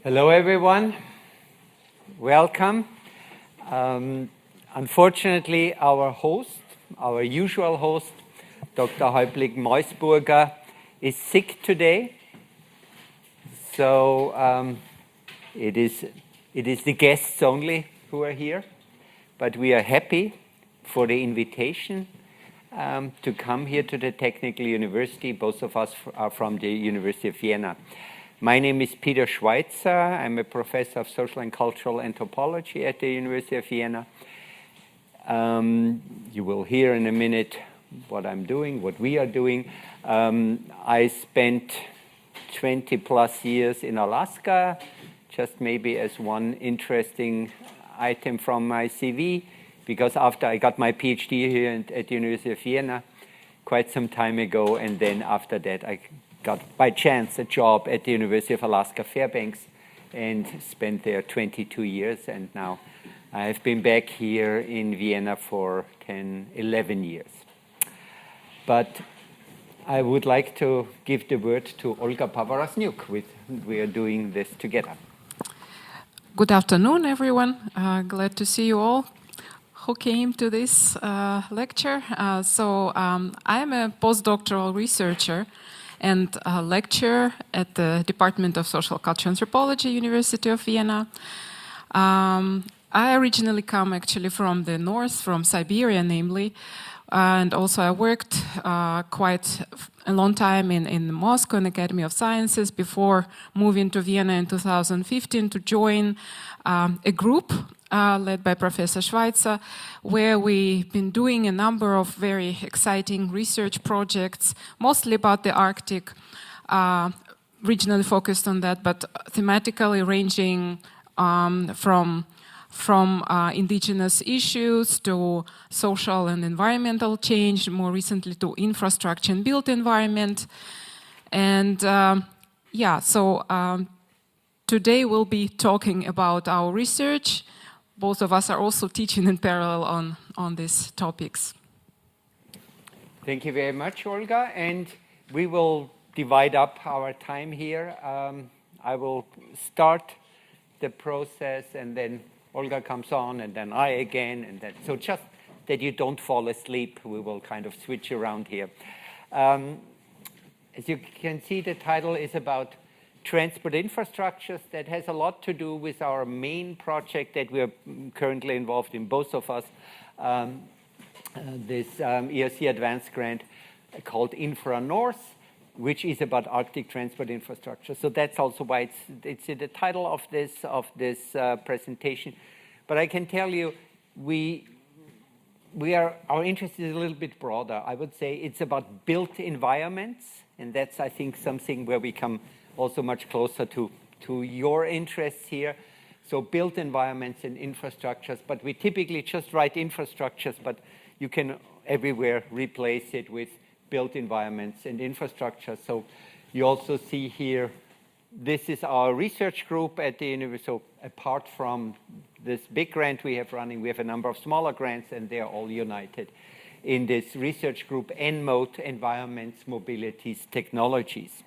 Hello, everyone. Welcome. Unfortunately, our usual host, Dr. Häuptling-Meusburger, is sick today. So it is the guests only who are here. But we are happy for the invitation to come here to the Technical University. Both of us are from the University of Vienna. My name is Peter Schweitzer. I'm a professor of Social and Cultural Anthropology at the University of Vienna. You will hear in a minute what I'm doing, what we are doing. I spent 20 plus years in Alaska, just maybe as one interesting item from my CV, because after I got my PhD here at the University of Vienna quite some time ago, and then after that I got by chance a job at the University of Alaska Fairbanks and spent there 22 years, and now I've been back here in Vienna for 10, 11 years. But I would like to give the word to Olga Povoroznyuk. We are doing this together. Good afternoon, everyone. Glad to see you all who came to this lecture. I'm a postdoctoral researcher and a lecturer at the Department of Social Cultural Anthropology, University of Vienna. I originally come actually from the north, from Siberia namely, and also I worked quite a long time in Moscow in Academy of Sciences before moving to Vienna in 2015 to join a group led by Professor Schweitzer, where we've been doing a number of very exciting research projects, mostly about the Arctic, regionally focused on that, but thematically ranging from indigenous issues to social and environmental change, more recently to infrastructure and built environment. And today we'll be talking about our research. Both of us are also teaching in parallel on these topics. Thank you very much, Olga. And we will divide up our time here. I will start the process, and then Olga comes on, and then I again, and then so just that you don't fall asleep, we will kind of switch around here. As you can see, the title is about transport infrastructures. That has a lot to do with our main project that we are currently involved in, both of us, this ERC Advanced Grant called Infra North, which is about Arctic transport infrastructure. So that's also why it's in the title of this presentation. But I can tell you, our interest is a little bit broader. I would say it's about built environments, and that's, I think, something where we come also much closer to your interests here. So built environments and infrastructures, but we typically just write infrastructures, but you can everywhere replace it with built environments and infrastructure. So you also see here, this is our research group at the university. So apart from this big grant we have running, we have a number of smaller grants, and they're all united in this research group, ENMOTE, Environments, Mobilities, Technologies.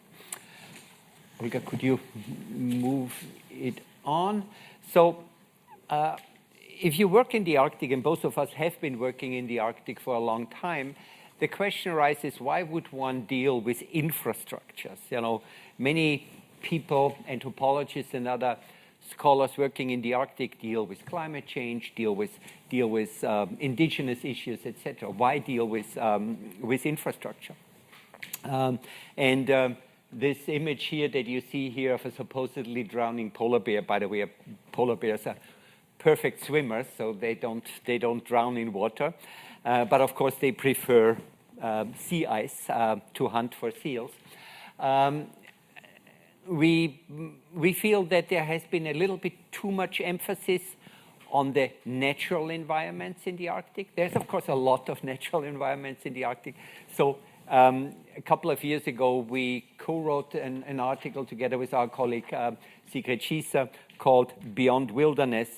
Olga, could you move it on? So if you work in the Arctic, and both of us have been working in the Arctic for a long time, the question arises, why would one deal with infrastructures? You know, many people, anthropologists and other scholars working in the Arctic deal with climate change, deal with indigenous issues, etc. Why deal with infrastructure? This image here that you see here of a supposedly drowning polar bear, by the way, polar bears are perfect swimmers, so they don't drown in water. But of course, they prefer sea ice to hunt for seals. We feel that there has been a little bit too much emphasis on the natural environments in the Arctic. There's, of course, a lot of natural environments in the Arctic. So a couple of years ago, we co-wrote an article together with our colleague Sigrid Schießer called Beyond Wilderness,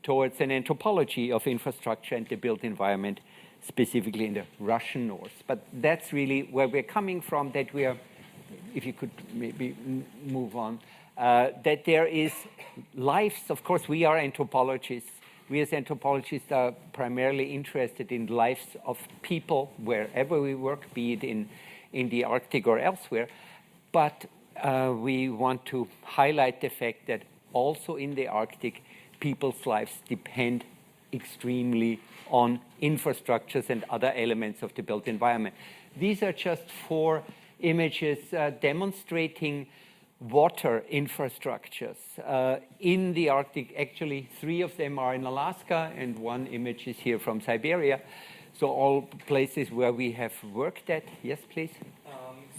Towards an Anthropology of Infrastructure and the Built Environment, specifically in the Russian North. But that's really where we're coming from, that we are, if you could maybe move on, that there is lives. Of course, we are anthropologists. We as anthropologists are primarily interested in lives of people wherever we work, be it in the Arctic or elsewhere. But we want to highlight the fact that also in the Arctic, people's lives depend extremely on infrastructures and other elements of the built environment. These are just 4 images demonstrating water infrastructures in the Arctic. Actually, 3 of them are in Alaska, and 1 image is here from Siberia. So all places where we have worked at. Yes, please.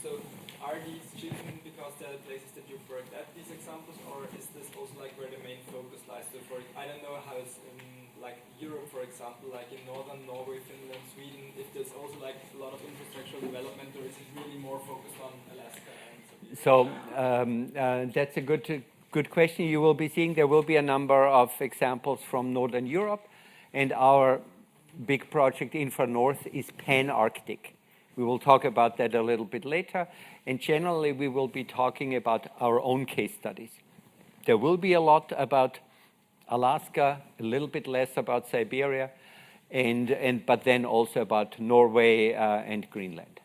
So are these chosen because they're the places that you've worked at, these examples, or is this also like where the main focus lies? So for, I don't know how it's in like Europe, for example, like in northern Norway, Finland, Sweden, if there's also like a lot of infrastructural development, or is it really more focused on Alaska and Siberia? So that's a good question. You will be seeing there will be a number of examples from Northern Europe, and our big project Infra North is pan-Arctic. We will talk about that a little bit later, and generally we will be talking about our own case studies. There will be a lot about Alaska, a little bit less about Siberia, but then also about Norway and Greenland.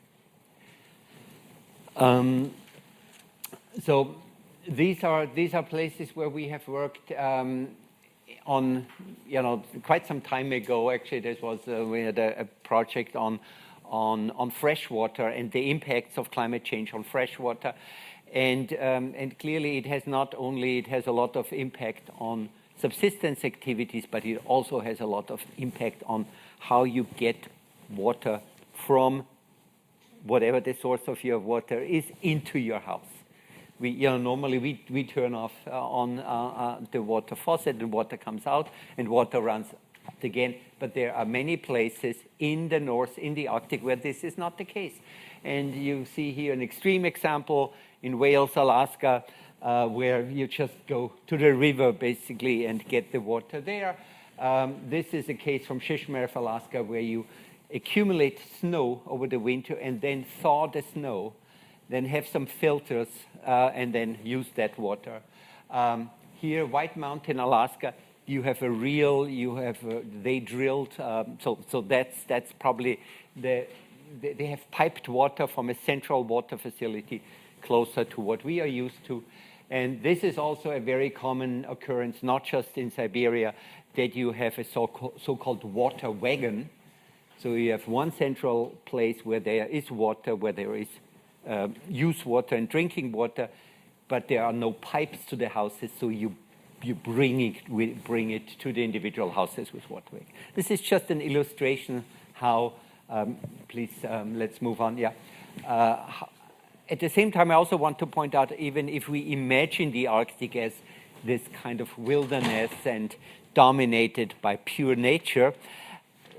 So these are places where we have worked on, quite some time ago. Actually, we had a project on freshwater and the impacts of climate change on freshwater, and clearly it has a lot of impact on subsistence activities, but it also has a lot of impact on how you get water from whatever the source of your water is into your house. Normally we turn off on the water faucet, and water comes out, and water runs again. But there are many places in the north, in the Arctic, where this is not the case. And you see here an extreme example in Wales, Alaska, where you just go to the river, basically, and get the water there. This is a case from Shishmaref, Alaska, where you accumulate snow over the winter and then thaw the snow, then have some filters, and then use that water. Here, White Mountain, Alaska, they drilled, so that's probably they have piped water from a central water facility closer to what we are used to. And this is also a very common occurrence, not just in Siberia, that you have a so-called water wagon. So you have one central place where there is water, where there is use water and drinking water, but there are no pipes to the houses, so you bring it to the individual houses with water wagon. This is just an illustration how, please, let's move on, yeah. At the same time, I also want to point out, even if we imagine the Arctic as this kind of wilderness and dominated by pure nature,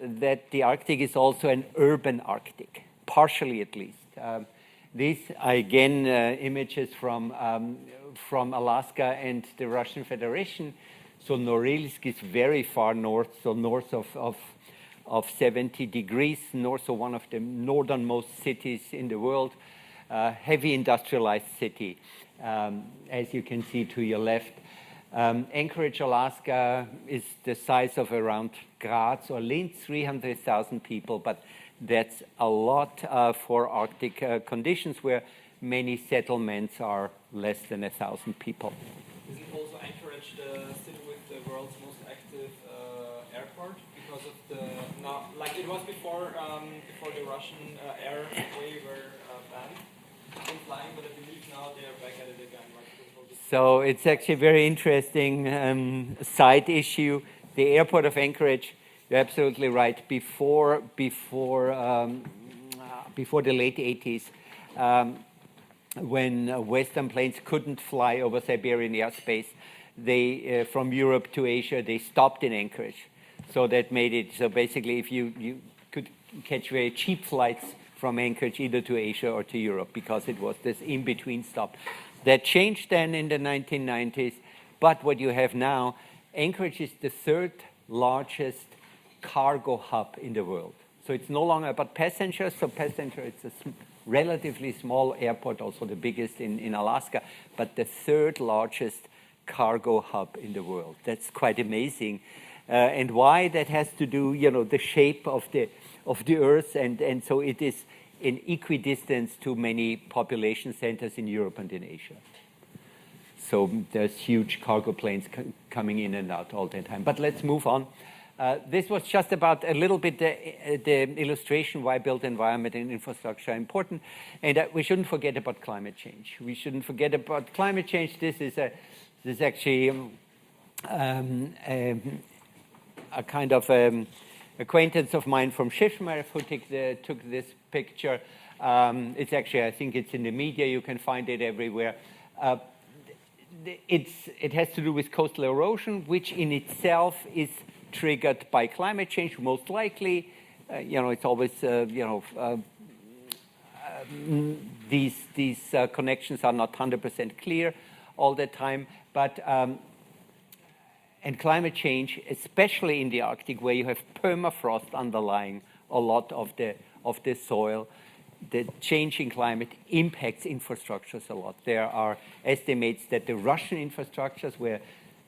that the Arctic is also an urban Arctic, partially at least. These are again images from Alaska and the Russian Federation. So Norilsk is very far north, so north of 70 degrees, north of one of the northernmost cities in the world. Heavy industrialized city, as you can see to your left. Anchorage, Alaska is the size of around Graz or Linz, 300,000 people, but that's a lot for Arctic conditions where many settlements are less than 1,000 people. Isn't also Anchorage the city with the world's most active airport? Because of the, now, like it was before the Russian airway were banned from flying, but I believe now they are back at it again. So it's actually a very interesting side issue. The airport of Anchorage, you're absolutely right. Before the late 80s, when Western planes couldn't fly over Siberian airspace, they from Europe to Asia, they stopped in Anchorage. So that made it so basically, if you could catch very cheap flights from Anchorage either to Asia or to Europe, because it was this in-between stop. That changed then in the 1990s, but what you have now, Anchorage is the third largest cargo hub in the world. So it's no longer about passengers, so passenger, it's a relatively small airport, also the biggest in Alaska, but the third largest cargo hub in the world. That's quite amazing. And why? That has to do, the shape of the Earth, and so it is in equidistance to many population centers in Europe and in Asia. So there's huge cargo planes coming in and out all the time. But let's move on. This was just about a little bit the illustration why built environment and infrastructure are important. And we shouldn't forget about climate change. We shouldn't forget about climate change. This is actually a kind of acquaintance of mine from Shishmer who took this picture. It's actually, I think it's in the media. You can find it everywhere. It has to do with coastal erosion, which in itself is triggered by climate change, most likely. It's always, these connections are not 100% clear all the time. But and climate change, especially in the Arctic, where you have permafrost underlying a lot of the soil, the changing climate impacts infrastructures a lot. There are estimates that the Russian infrastructures, where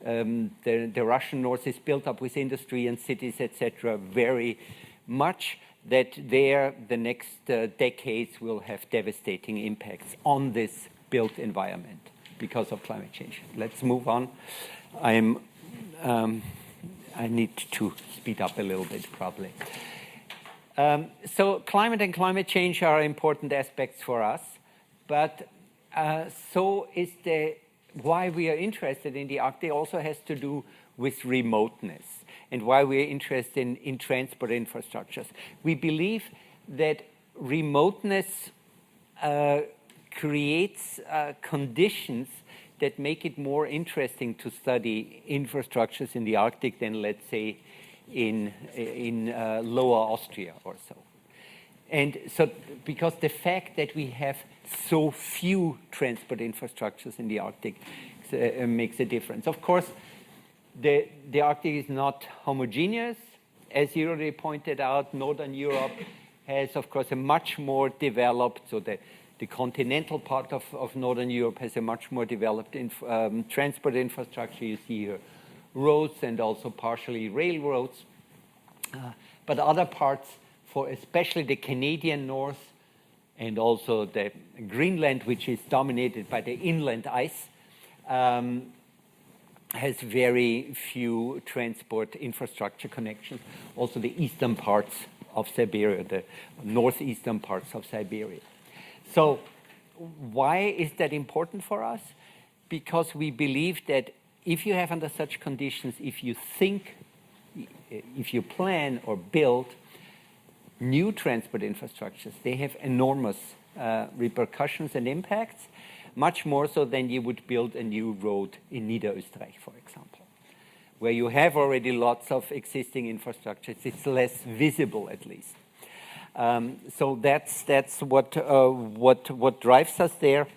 the Russian north is built up with industry and cities, etc., very much, that there the next decades will have devastating impacts on this built environment because of climate change. Let's move on. I need to speed up a little bit, probably. So climate and climate change are important aspects for us, but so is why we are interested in the Arctic also has to do with remoteness and why we are interested in transport infrastructures. We believe that remoteness creates conditions that make it more interesting to study infrastructures in the Arctic than, let's say, in Lower Austria or so. And so, because the fact that we have so few transport infrastructures in the Arctic makes a difference. Of course, the Arctic is not homogeneous. As you already pointed out, Northern Europe has, of course, a much more developed, so the continental part of Northern Europe has a much more developed transport infrastructure. You see here roads and also partially railroads. But other parts, for especially the Canadian North and also the Greenland, which is dominated by the inland ice, has very few transport infrastructure connections. Also the eastern parts of Siberia, the northeastern parts of Siberia. So why is that important for us? Because we believe that if you have under such conditions, if you plan or build new transport infrastructures, they have enormous repercussions and impacts, much more so than you would build a new road in Niederösterreich, for example, where you have already lots of existing infrastructures. It's less visible, at least. So that's what drives us there.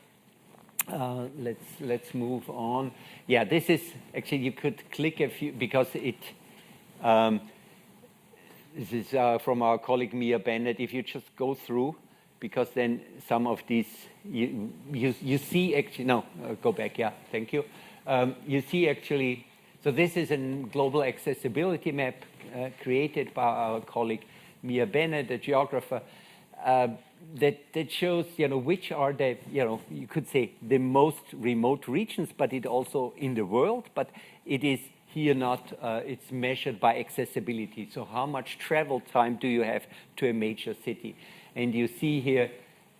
Let's move on. Yeah, this is actually, you could click a few because it. This is from our colleague Mia Bennett. If you just go through, because then some of these you see actually. No, go back. Yeah, thank you. You see actually. So this is a global accessibility map created by our colleague Mia Bennett, a geographer, that shows, which are the, you could say the most remote regions, but it also in the world, but it is here not, it's measured by accessibility. So how much travel time do you have to a major city? And you see here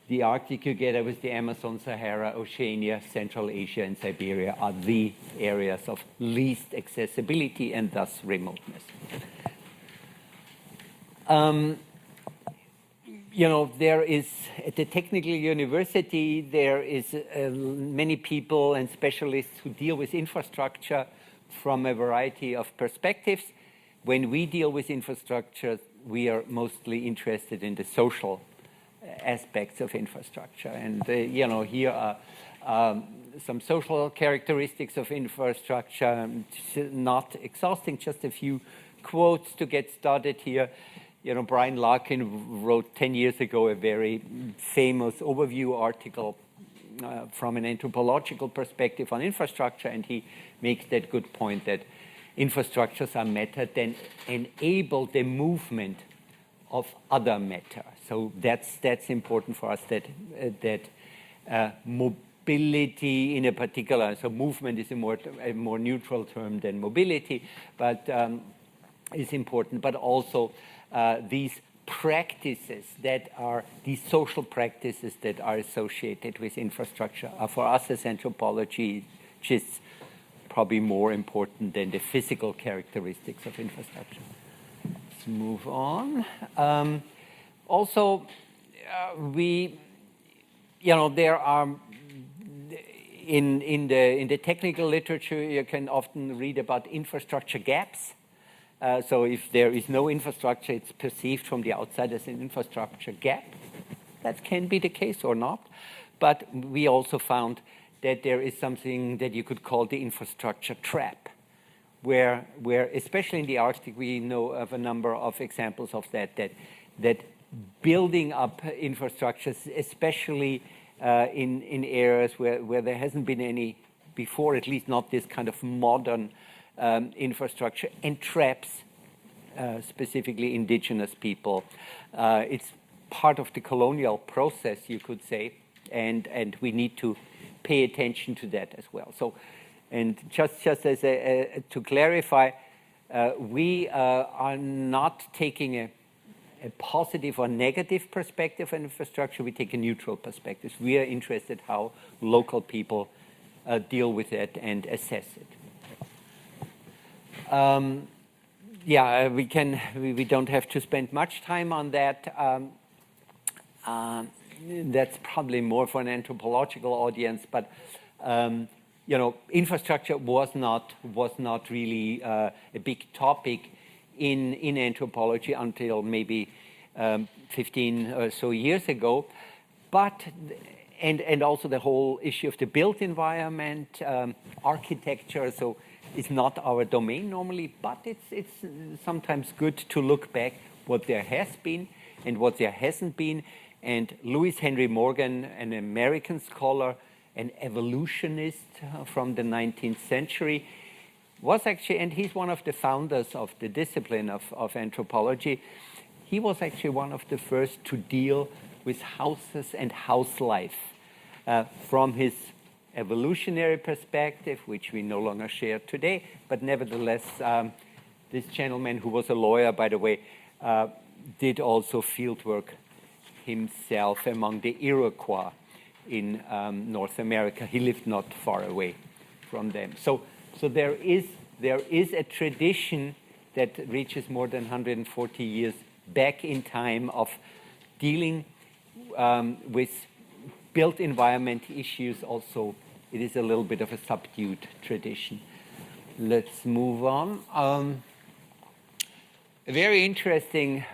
the Arctic together with the Amazon, Sahara, Oceania, Central Asia, and Siberia are the areas of least accessibility and thus remoteness. There is, at the Technical University, there is many people and specialists who deal with infrastructure from a variety of perspectives. When we deal with infrastructure, we are mostly interested in the social aspects of infrastructure. And, here are some social characteristics of infrastructure, not exhausting, just a few quotes to get started here. Brian Larkin wrote 10 years ago a very famous overview article from an anthropological perspective on infrastructure, and he makes that good point that infrastructures are matter that enable the movement of other matter. So that's important for us, that mobility in a particular, so movement is a more neutral term than mobility, but is important, but also these practices that are, these social practices that are associated with infrastructure are for us as anthropologists probably more important than the physical characteristics of infrastructure. Let's move on. Also, there are, in the technical literature, you can often read about infrastructure gaps. So if there is no infrastructure, it's perceived from the outside as an infrastructure gap. That can be the case or not. But we also found that there is something that you could call the infrastructure trap, where especially in the Arctic, we know of a number of examples of that building up infrastructures, especially in areas where there hasn't been any before, at least not this kind of modern infrastructure, and traps specifically indigenous people. It's part of the colonial process, you could say, and we need to pay attention to that as well. So, and just as to clarify, we are not taking a positive or negative perspective on infrastructure. We take a neutral perspective. We are interested how local people deal with it and assess it. We don't have to spend much time on that. That's probably more for an anthropological audience, but infrastructure was not really a big topic in anthropology until maybe 15 or so years ago. But and also the whole issue of the built environment, architecture. So it's not our domain normally, but it's sometimes good to look back what there has been and what there hasn't been. And Lewis Henry Morgan, an American scholar, an evolutionist from the 19th century, was actually, and he's one of the founders of the discipline of anthropology, he was actually one of the first to deal with houses and house life from his evolutionary perspective, which we no longer share today, but nevertheless, this gentleman, who was a lawyer, by the way, did also field work himself among the Iroquois in North America. He lived not far away from them. So there is a tradition that reaches more than 140 years back in time of dealing with built environment issues. Also, it is a little bit of a subdued tradition. Let's move on. A very interesting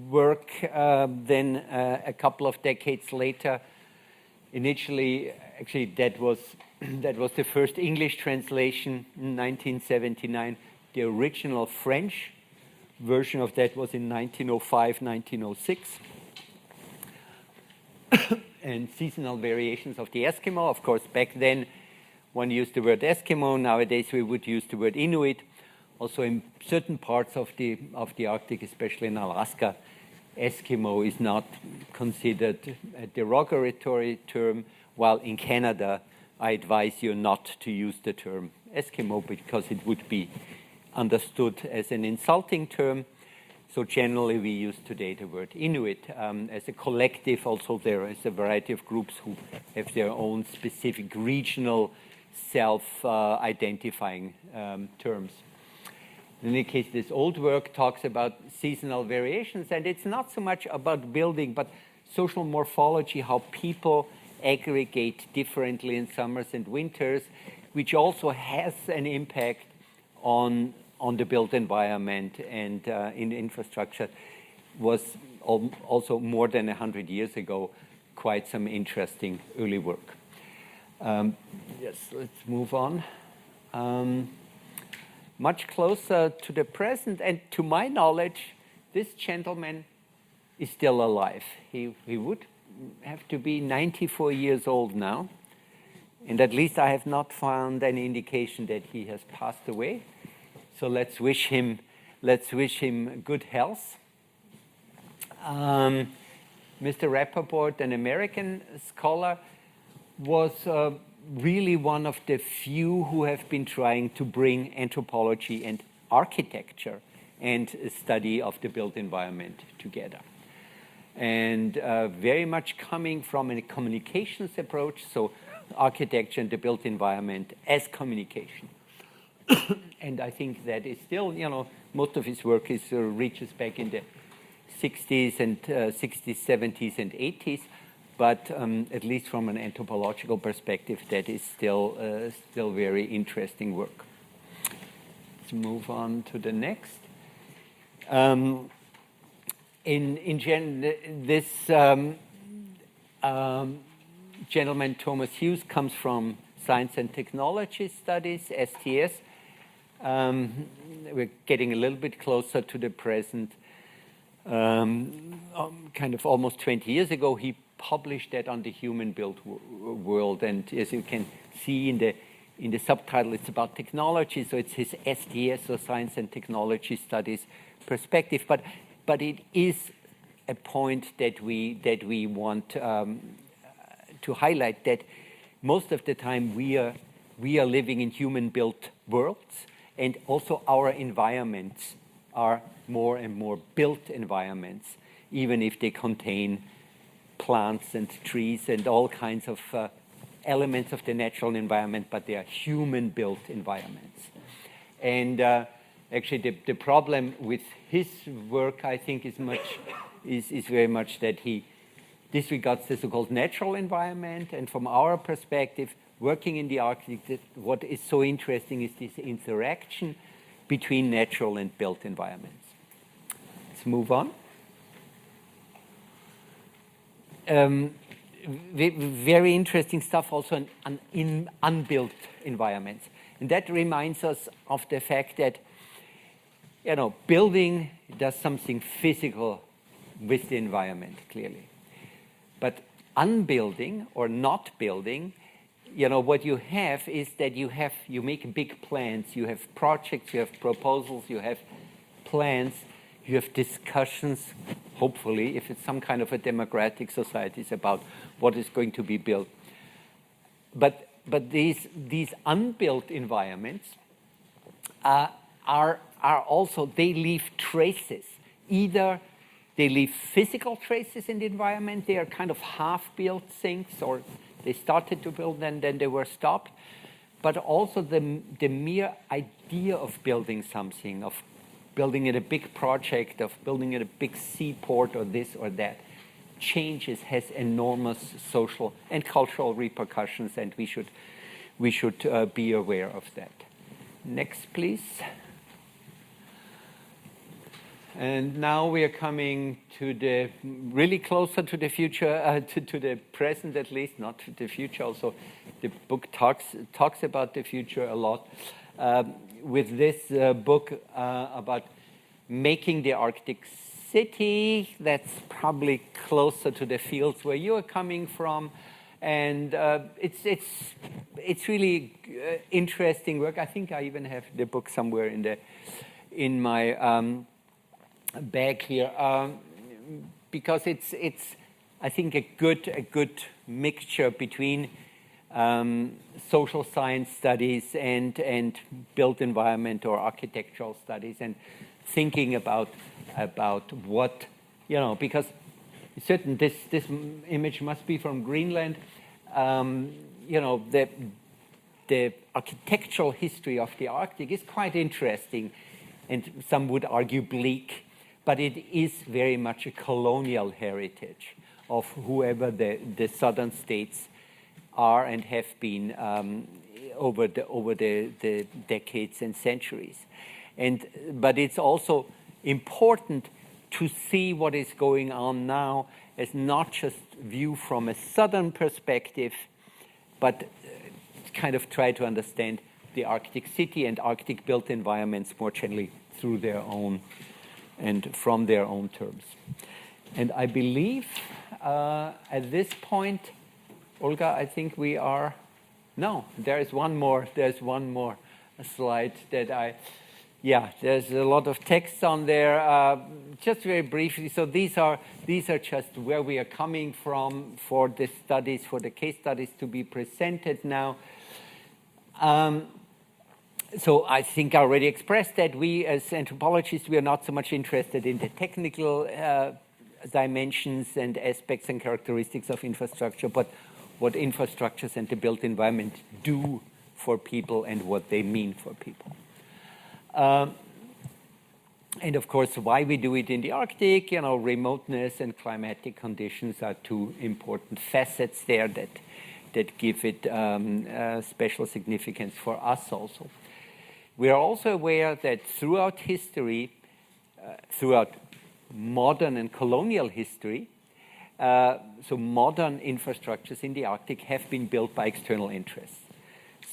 work then a couple of decades later. Initially, actually, that was the first English translation in 1979. The original French version of that was in 1905, 1906. And seasonal variations of the Eskimo. Of course, back then, one used the word Eskimo. Nowadays, we would use the word Inuit. Also, in certain parts of the Arctic, especially in Alaska, Eskimo is not considered a derogatory term, while in Canada, I advise you not to use the term Eskimo because it would be understood as an insulting term. So generally, we use today the word Inuit. As a collective, also there is a variety of groups who have their own specific regional self-identifying terms. In any case, this old work talks about seasonal variations, and it's not so much about building, but social morphology, how people aggregate differently in summers and winters, which also has an impact on the built environment and in infrastructure. Was also more than 100 years ago, quite some interesting early work. Yes, let's move on. Much closer to the present, and to my knowledge, this gentleman is still alive. He would have to be 94 years old now. And at least I have not found any indication that he has passed away. So let's wish him good health. Mr. Rappaport, an American scholar, was really one of the few who have been trying to bring anthropology and architecture and study of the built environment together. And very much coming from a communications approach, so architecture and the built environment as communication. And I think that is still, most of his work reaches back in the 60s, 70s, and 80s. But at least from an anthropological perspective, that is still very interesting work. Let's move on to the next. This gentleman, Thomas Hughes, comes from Science and Technology Studies, STS. We're getting a little bit closer to the present. Kind of almost 20 years ago, he published that on the human-built world, and as you can see in the subtitle, it's about technology, so it's his STS, or Science and Technology Studies perspective. But it is a point that we want to highlight, that most of the time we are living in human-built worlds, and also our environments are more and more built environments, even if they contain plants and trees and all kinds of elements of the natural environment, but they are human-built environments. And actually, the problem with his work, I think, is very much that he disregards the so-called natural environment. And from our perspective, working in the Arctic, what is so interesting is this interaction between natural and built environments. Let's move on. Very interesting stuff also in unbuilt environments. And that reminds us of the fact that, building does something physical with the environment, clearly. But unbuilding or not building, what you have is that you make big plans, you have projects, you have proposals, you have plans, you have discussions, hopefully, if it's some kind of a democratic society, about what is going to be built. But these unbuilt environments are also, they leave traces. Either they leave physical traces in the environment, they are kind of half-built things, or they started to build and then they were stopped. But also the mere idea of building something, of building it a big project, of building it a big seaport or this or that, has enormous social and cultural repercussions, and we should be aware of that. Next, please. And now we are coming to really closer to the future, to the present at least, not to the future. Also, the book talks about the future a lot. With this book about making the Arctic city, that's probably closer to the fields where you are coming from, and it's really interesting work. I think I even have the book somewhere in my bag here, because it's I think a good mixture between social science studies and built environment or architectural studies, and thinking about what, because certain this image must be from Greenland. The architectural history of the Arctic is quite interesting, and some would argue bleak, but it is very much a colonial heritage of whoever the southern states are and have been over the decades and centuries. But it's also important to see what is going on now as not just view from a southern perspective, but kind of try to understand the Arctic city and Arctic built environments more generally through their own and from their own terms. And I believe at this point, Olga, I think we are, no, there's one more slide that there's a lot of text on there. Just very briefly, so these are just where we are coming from for the studies, for the case studies to be presented now. So I think I already expressed that we as anthropologists, we are not so much interested in the technical dimensions and aspects and characteristics of infrastructure, but what infrastructures and the built environment do for people and what they mean for people. And of course, why we do it in the Arctic, remoteness and climatic conditions are two important facets there that give it special significance for us also. We are also aware that throughout history, throughout modern and colonial history, so modern infrastructures in the Arctic have been built by external interests.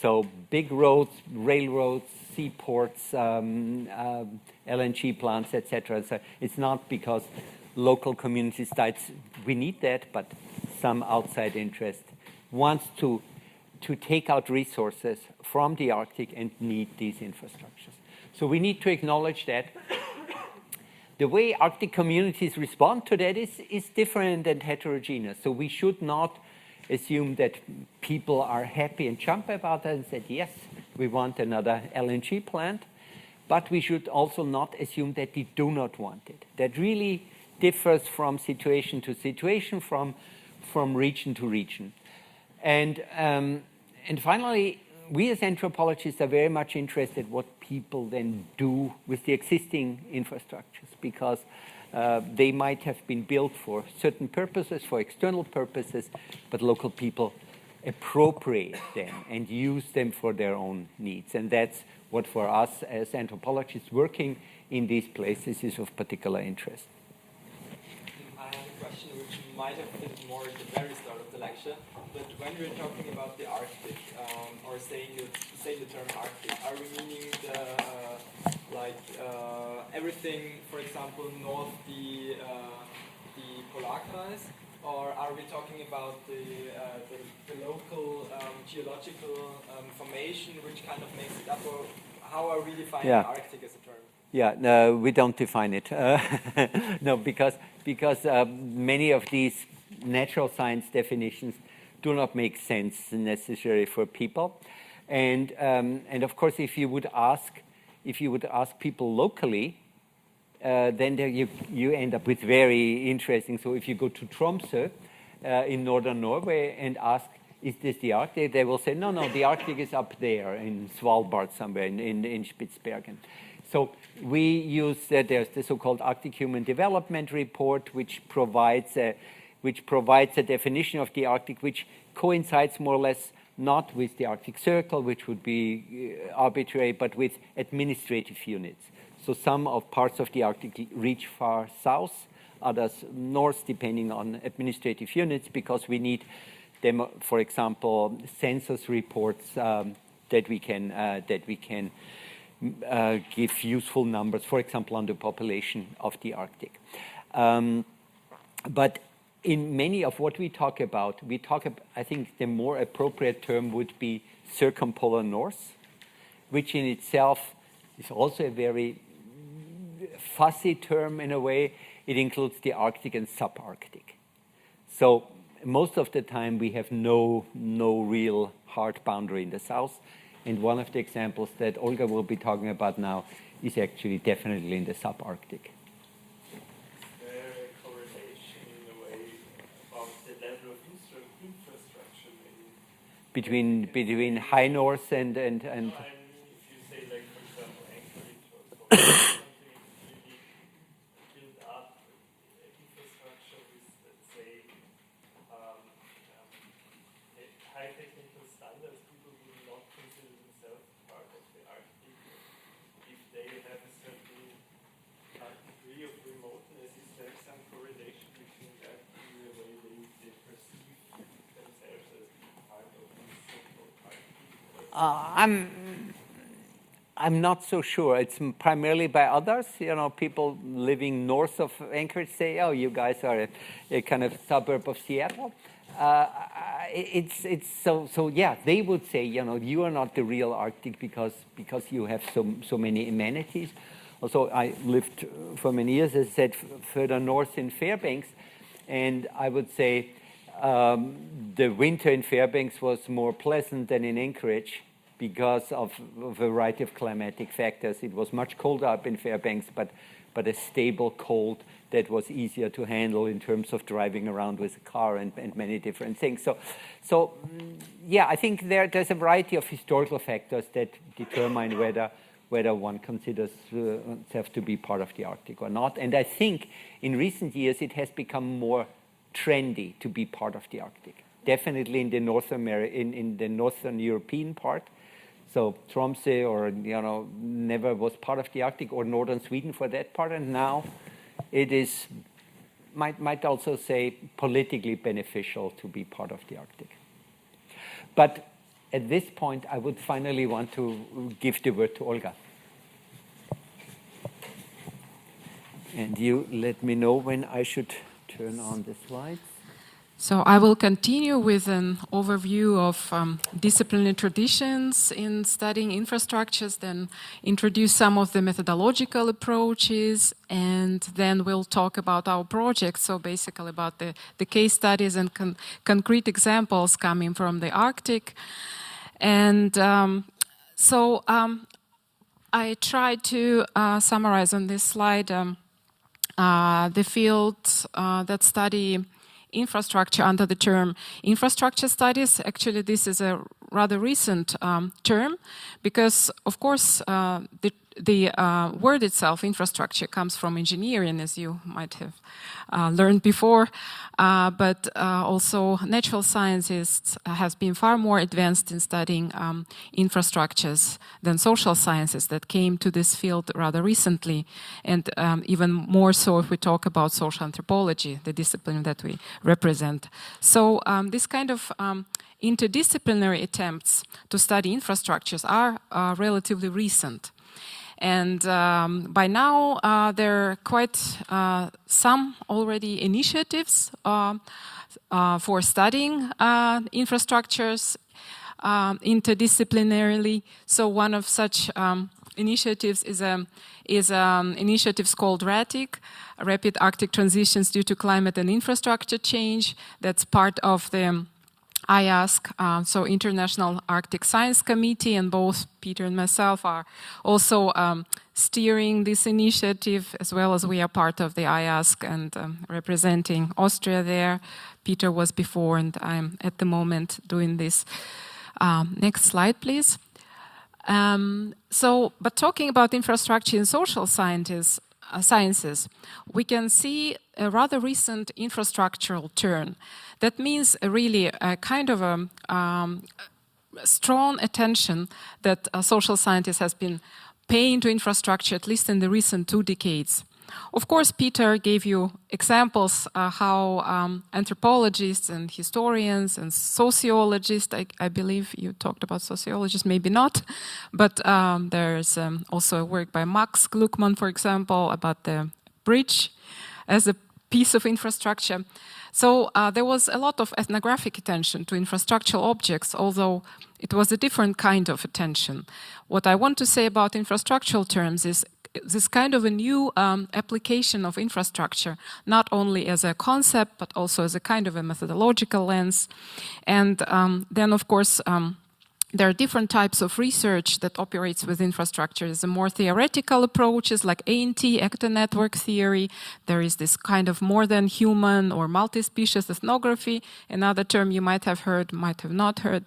So big roads, railroads, seaports, LNG plants, etc. So it's not because local communities decide we need that, but some outside interest wants to take out resources from the Arctic and need these infrastructures. So we need to acknowledge that. The way Arctic communities respond to that is different and heterogeneous. So we should not assume that people are happy and jump about that and said, yes, we want another LNG plant. But we should also not assume that they do not want it. That really differs from situation to situation, from region to region. And finally, we as anthropologists are very much interested what people then do with the existing infrastructures, because they might have been built for certain purposes, for external purposes, but local people appropriate them and use them for their own needs. And that's what for us as anthropologists working in these places is of particular interest. I have a question which might have been more at the very start of the lecture, but when we're talking about the Arctic, or saying the term Arctic, are we meaning everything, for example, north the Polarkreis, or are we talking about the local geological formation which kind of makes it up, or how are we defining Arctic as a term? Yeah, no, we don't define it. No, because many of these natural science definitions do not make sense necessarily for people, and of course, if you would ask people locally, then there you end up with very interesting. So if you go to Tromsø in northern Norway and ask, is this the Arctic? They will say, no, the Arctic is up there in Svalbard somewhere in Spitsbergen. So we use, there's the so-called Arctic Human Development Report, which provides a definition of the Arctic, which coincides more or less not with the Arctic Circle, which would be arbitrary, but with administrative units. So some of parts of the Arctic reach far south, others north, depending on administrative units, because we need them, for example, census reports that we can give useful numbers, for example, on the population of the Arctic. But in many of what we talk about, I think the more appropriate term would be Circumpolar North, which in itself is also a very fuzzy term in a way. It includes the Arctic and subarctic. So most of the time we have no real hard boundary in the south. And one of the examples that Olga will be talking about now is actually definitely in the subarctic. Is there a correlation in a way about the level of infrastructure maybe? Between high north and I mean, if you say, like, for example, Anchorage or something really build up infrastructure with, let's say, high technical standards, people will not consider themselves part of the Arctic. If they have a certain degree of remoteness, is there some correlation between that and the way they perceive themselves as part of this so-called Arctic? I'm not so sure. It's primarily by others. You know, people living north of Anchorage say, "Oh, you guys are a kind of suburb of Seattle." It's so yeah. They would say, you know, you are not the real Arctic because you have so many amenities. Also, I lived for many years, as I said, further north in Fairbanks, and I would say the winter in Fairbanks was more pleasant than in Anchorage, because of a variety of climatic factors. It was much colder up in Fairbanks, but a stable cold that was easier to handle in terms of driving around with a car and many different things. So yeah, I think there's a variety of historical factors that determine whether one considers itself to be part of the Arctic or not. And I think in recent years it has become more trendy to be part of the Arctic. Definitely in the in the northern European part. So Tromsø, or you know, never was part of the Arctic, or northern Sweden for that part, and now it is might also say politically beneficial to be part of the Arctic. But at this point, I would finally want to give the word to Olga. And you let me know when I should turn on the slides. So I will continue with an overview of disciplinary traditions in studying infrastructures, then introduce some of the methodological approaches, and then we'll talk about our project, so basically about the case studies and concrete examples coming from the Arctic. And I tried to summarize on this slide the fields that study infrastructure under the term infrastructure studies. Actually, this is a rather recent term because, of course, the word itself, infrastructure, comes from engineering, as you might have learned before, but also natural scientists has been far more advanced in studying infrastructures than social sciences that came to this field rather recently, and even more so if we talk about social anthropology, the discipline that we represent. So this kind of interdisciplinary attempts to study infrastructures are relatively recent. And by now, there are quite some already initiatives for studying infrastructures interdisciplinarily. So one of such initiatives is initiatives called RATIC, Rapid Arctic Transitions Due to Climate and Infrastructure Change. That's part of the IASC, so International Arctic Science Committee, and both Peter and myself are also steering this initiative, as well as we are part of the IASC and representing Austria there. Peter was before, and I'm at the moment doing this. Next slide, please. But talking about infrastructure in social sciences, we can see a rather recent infrastructural turn. That means really a kind of a strong attention that social scientists has been paying to infrastructure, at least in the recent 2 decades. Of course, Peter gave you examples how anthropologists and historians and sociologists, I believe you talked about sociologists, maybe not, but there's also a work by Max Gluckmann, for example, about the bridge as a piece of infrastructure. So there was a lot of ethnographic attention to infrastructural objects, although it was a different kind of attention. What I want to say about infrastructural terms is this kind of a new application of infrastructure, not only as a concept, but also as a kind of a methodological lens. And then, of course, there are different types of research that operates with infrastructure. There's a more theoretical approaches like ANT, actor network theory. There is this kind of more than human or multi-species ethnography, another term you might have heard, might have not heard.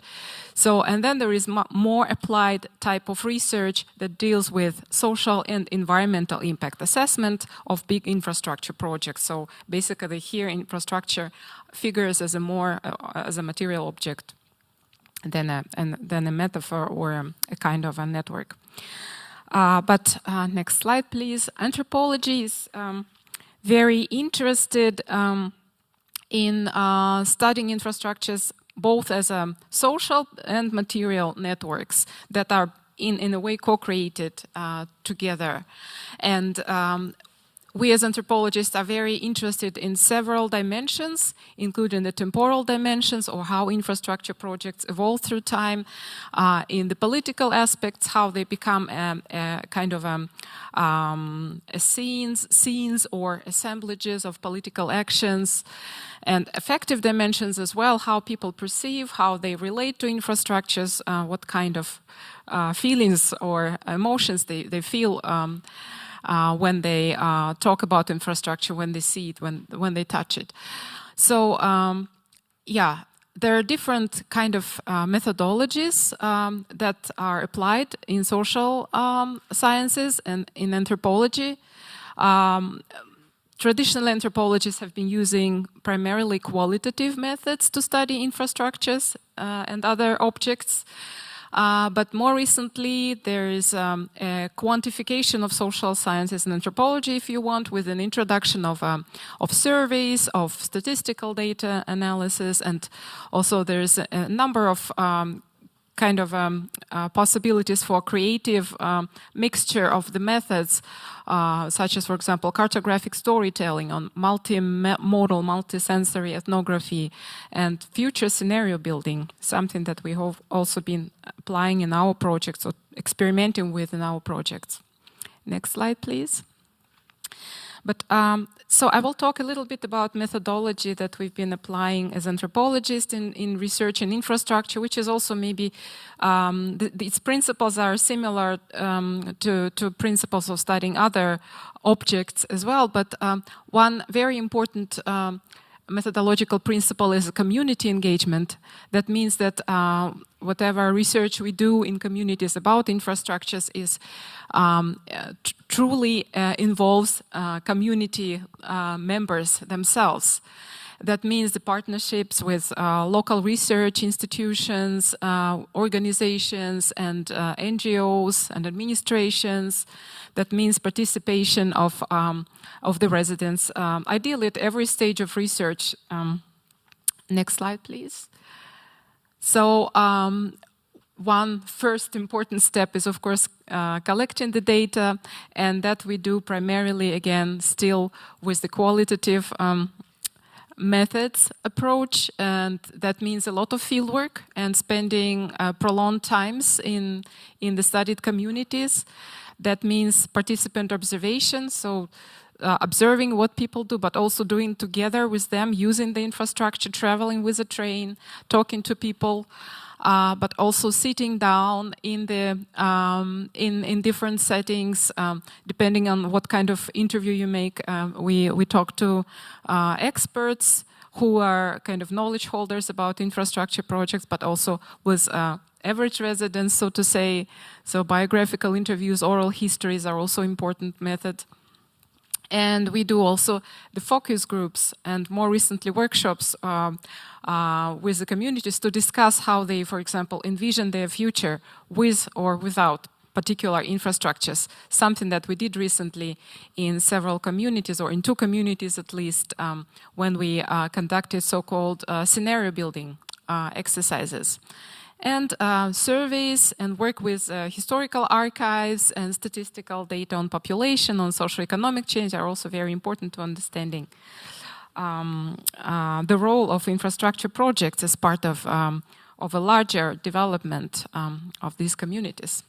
So, and then there is more applied type of research that deals with social and environmental impact assessment of big infrastructure projects. So basically here infrastructure figures as a material object than a metaphor or a kind of a network. But next slide, please. Anthropology is very interested in studying infrastructures both as social and material networks that are in a way co-created together. And we as anthropologists are very interested in several dimensions, including the temporal dimensions, or how infrastructure projects evolve through time, in the political aspects, how they become a kind of scenes or assemblages of political actions, and affective dimensions as well, how people perceive, how they relate to infrastructures, what kind of feelings or emotions they feel when they talk about infrastructure, when they see it, when they touch it. So, yeah, there are different kind of methodologies that are applied in social sciences and in anthropology. Traditional anthropologists have been using primarily qualitative methods to study infrastructures and other objects. But more recently, there is a quantification of social sciences and anthropology, if you want, with an introduction of surveys, of statistical data analysis, and also there is a number of possibilities for creative mixture of the methods, such as, for example, cartographic storytelling on multimodal, multisensory ethnography, and future scenario building, something that we have also been applying in our projects or experimenting with in our projects. Next slide, please. But so I will talk a little bit about methodology that we've been applying as anthropologists in research and infrastructure, which is also maybe its principles are similar to principles of studying other objects as well. But one very important methodological principle is community engagement. That means that whatever research we do in communities about infrastructures is truly involves community members themselves. That means the partnerships with local research institutions, organizations, and NGOs and administrations. That means participation of the residents, ideally at every stage of research. Next slide, please. So one first important step is, of course, collecting the data, and that we do primarily, again, still with the qualitative methods approach, and that means a lot of fieldwork and spending prolonged times in the studied communities. That means participant observation, so observing what people do, but also doing together with them, using the infrastructure, traveling with a train, talking to people, but also sitting down in the in different settings, depending on what kind of interview you make. We talk to experts who are kind of knowledge holders about infrastructure projects, but also with average residents, so to say. So biographical interviews, oral histories are also important method. And we do also the focus groups and more recently workshops with the communities to discuss how they, for example, envision their future with or without particular infrastructures, something that we did recently in several communities, or in 2 communities at least, when we conducted so-called scenario building exercises. And surveys and work with historical archives and statistical data on population, on socioeconomic change are also very important to understanding the role of infrastructure projects as part of a larger development of these communities.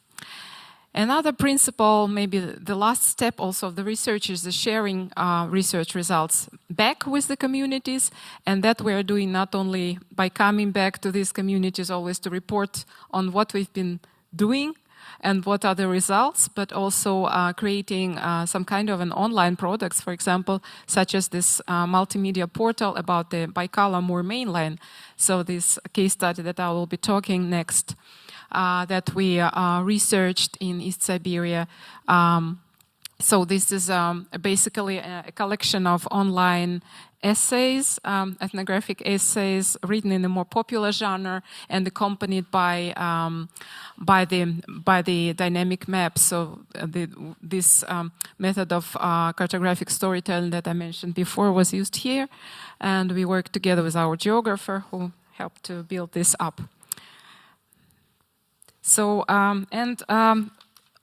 Another principle, maybe the last step also of the research, is the sharing research results back with the communities, and that we are doing not only by coming back to these communities always to report on what we've been doing and what are the results, but also creating some kind of an online products, for example, such as this multimedia portal about the Baikal-Amur mainline. So this case study that I will be talking next, that we researched in East Siberia. So this is basically a collection of online essays, ethnographic essays written in a more popular genre and accompanied by the dynamic maps. So this method of cartographic storytelling that I mentioned before was used here, and we worked together with our geographer who helped to build this up. So,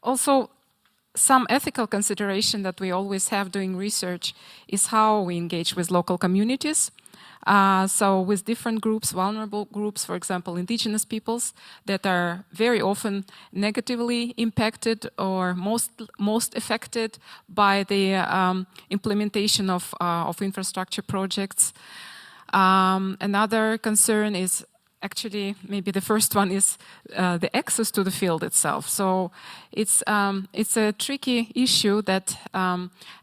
also some ethical consideration that we always have doing research is how we engage with local communities. So with different groups, vulnerable groups, for example, indigenous peoples that are very often negatively impacted or most affected by the implementation of infrastructure projects. Another concern is actually, maybe the first one is the access to the field itself. So it's a tricky issue that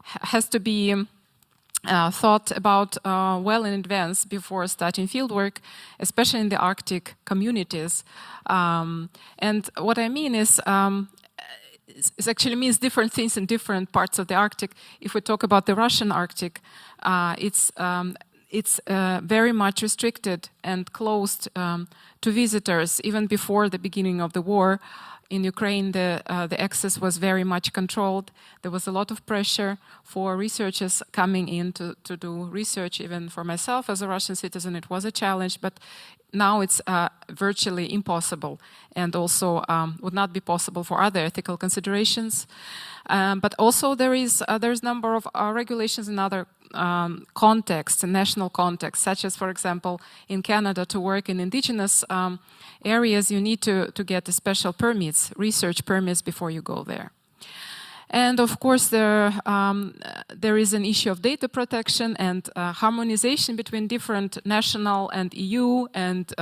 has to be thought about well in advance before starting fieldwork, especially in the Arctic communities. And what I mean is, it actually means different things in different parts of the Arctic. If we talk about the Russian Arctic, it's very much restricted and closed to visitors. Even before the beginning of the war in Ukraine, the access was very much controlled. There was a lot of pressure for researchers coming in to do research. Even for myself as a Russian citizen, it was a challenge, but now it's virtually impossible, and also would not be possible for other ethical considerations. But also there's a number of regulations in other contexts, in national contexts, such as, for example, in Canada, to work in indigenous areas, you need to get special permits, research permits, before you go there. And of course, there is an issue of data protection and harmonization between different national and EU and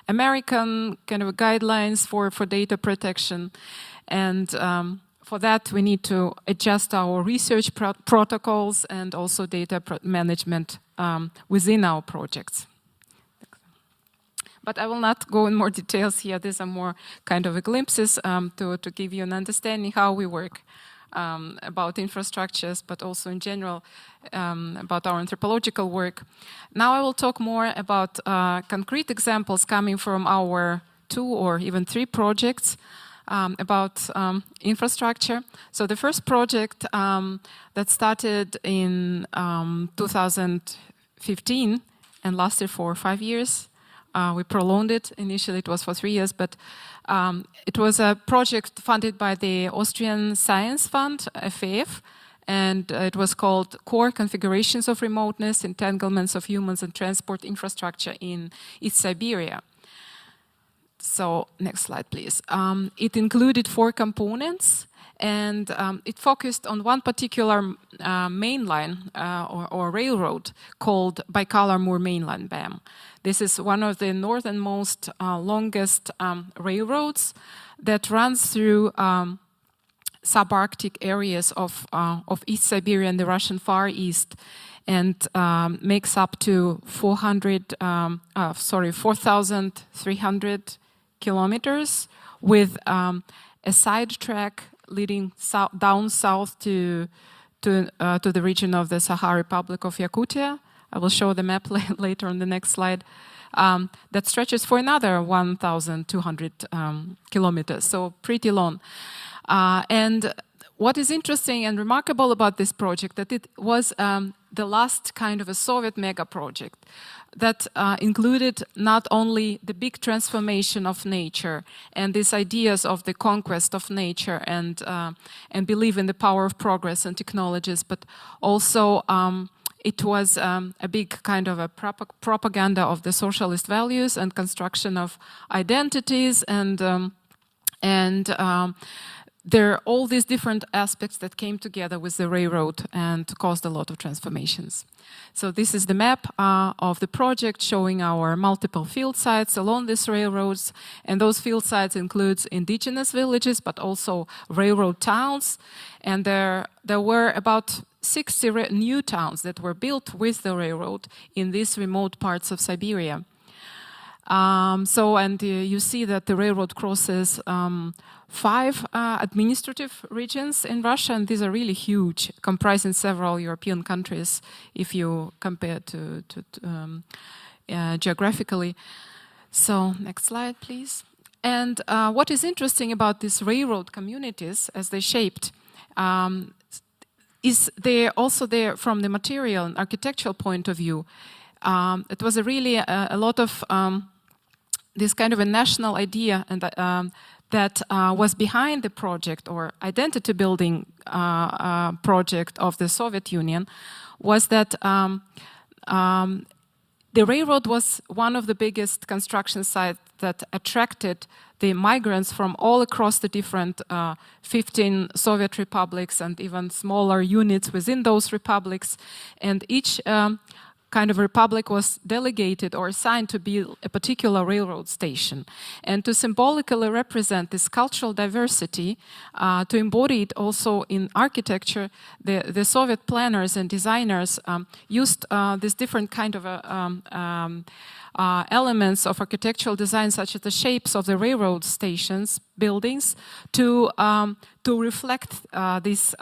American kind of guidelines for data protection. And for that, we need to adjust our research protocols and also data management within our projects. But I will not go in more details here. These are more kind of glimpses to give you an understanding how we work about infrastructures, but also in general about our anthropological work. Now I will talk more about concrete examples coming from our 2 or even 3 projects about infrastructure. So the first project that started in 2015 and lasted for 5 years. We prolonged it. Initially it was for 3 years, but it was a project funded by the Austrian Science Fund, FAF, and it was called Core Configurations of Remoteness, Entanglements of Humans and Transport Infrastructure in East Siberia. So, next slide, please. It included 4 components, and it focused on one particular mainline or railroad called Baikal-Amur Mainline, BAM. This is one of the northernmost, longest railroads that runs through subarctic areas of East Siberia and the Russian Far East, and makes up to 4,300 kilometers, with a side track leading down south to the region of the Sakha Republic of Yakutia. I will show the map later on the next slide. That stretches for another 1,200 kilometers, so pretty long. And what is interesting and remarkable about this project, that it was the last kind of a Soviet mega project that included not only the big transformation of nature and these ideas of the conquest of nature and believe in the power of progress and technologies, but also it was a big kind of a propaganda of the socialist values and construction of identities, and there are all these different aspects that came together with the railroad and caused a lot of transformations. So this is the map of the project showing our multiple field sites along these railroads, and those field sites includes indigenous villages, but also railroad towns, and there were about 60 new towns that were built with the railroad in these remote parts of Siberia. You see that the railroad crosses 5 administrative regions in Russia, and these are really huge, comprising several European countries if you compare to geographically. So, next slide, please. And what is interesting about these railroad communities as they shaped is they're also there from the material and architectural point of view. It was a lot of this kind of a national idea and that was behind the project or identity building project of the Soviet Union was that the railroad was one of the biggest construction sites that attracted the migrants from all across the different 15 Soviet republics and even smaller units within those republics. And each kind of republic was delegated or assigned to build a particular railroad station. And to symbolically represent this cultural diversity, to embody it also in architecture, the Soviet planners and designers used this different kind of elements of architectural design, such as the shapes of the railroad stations, buildings, to reflect this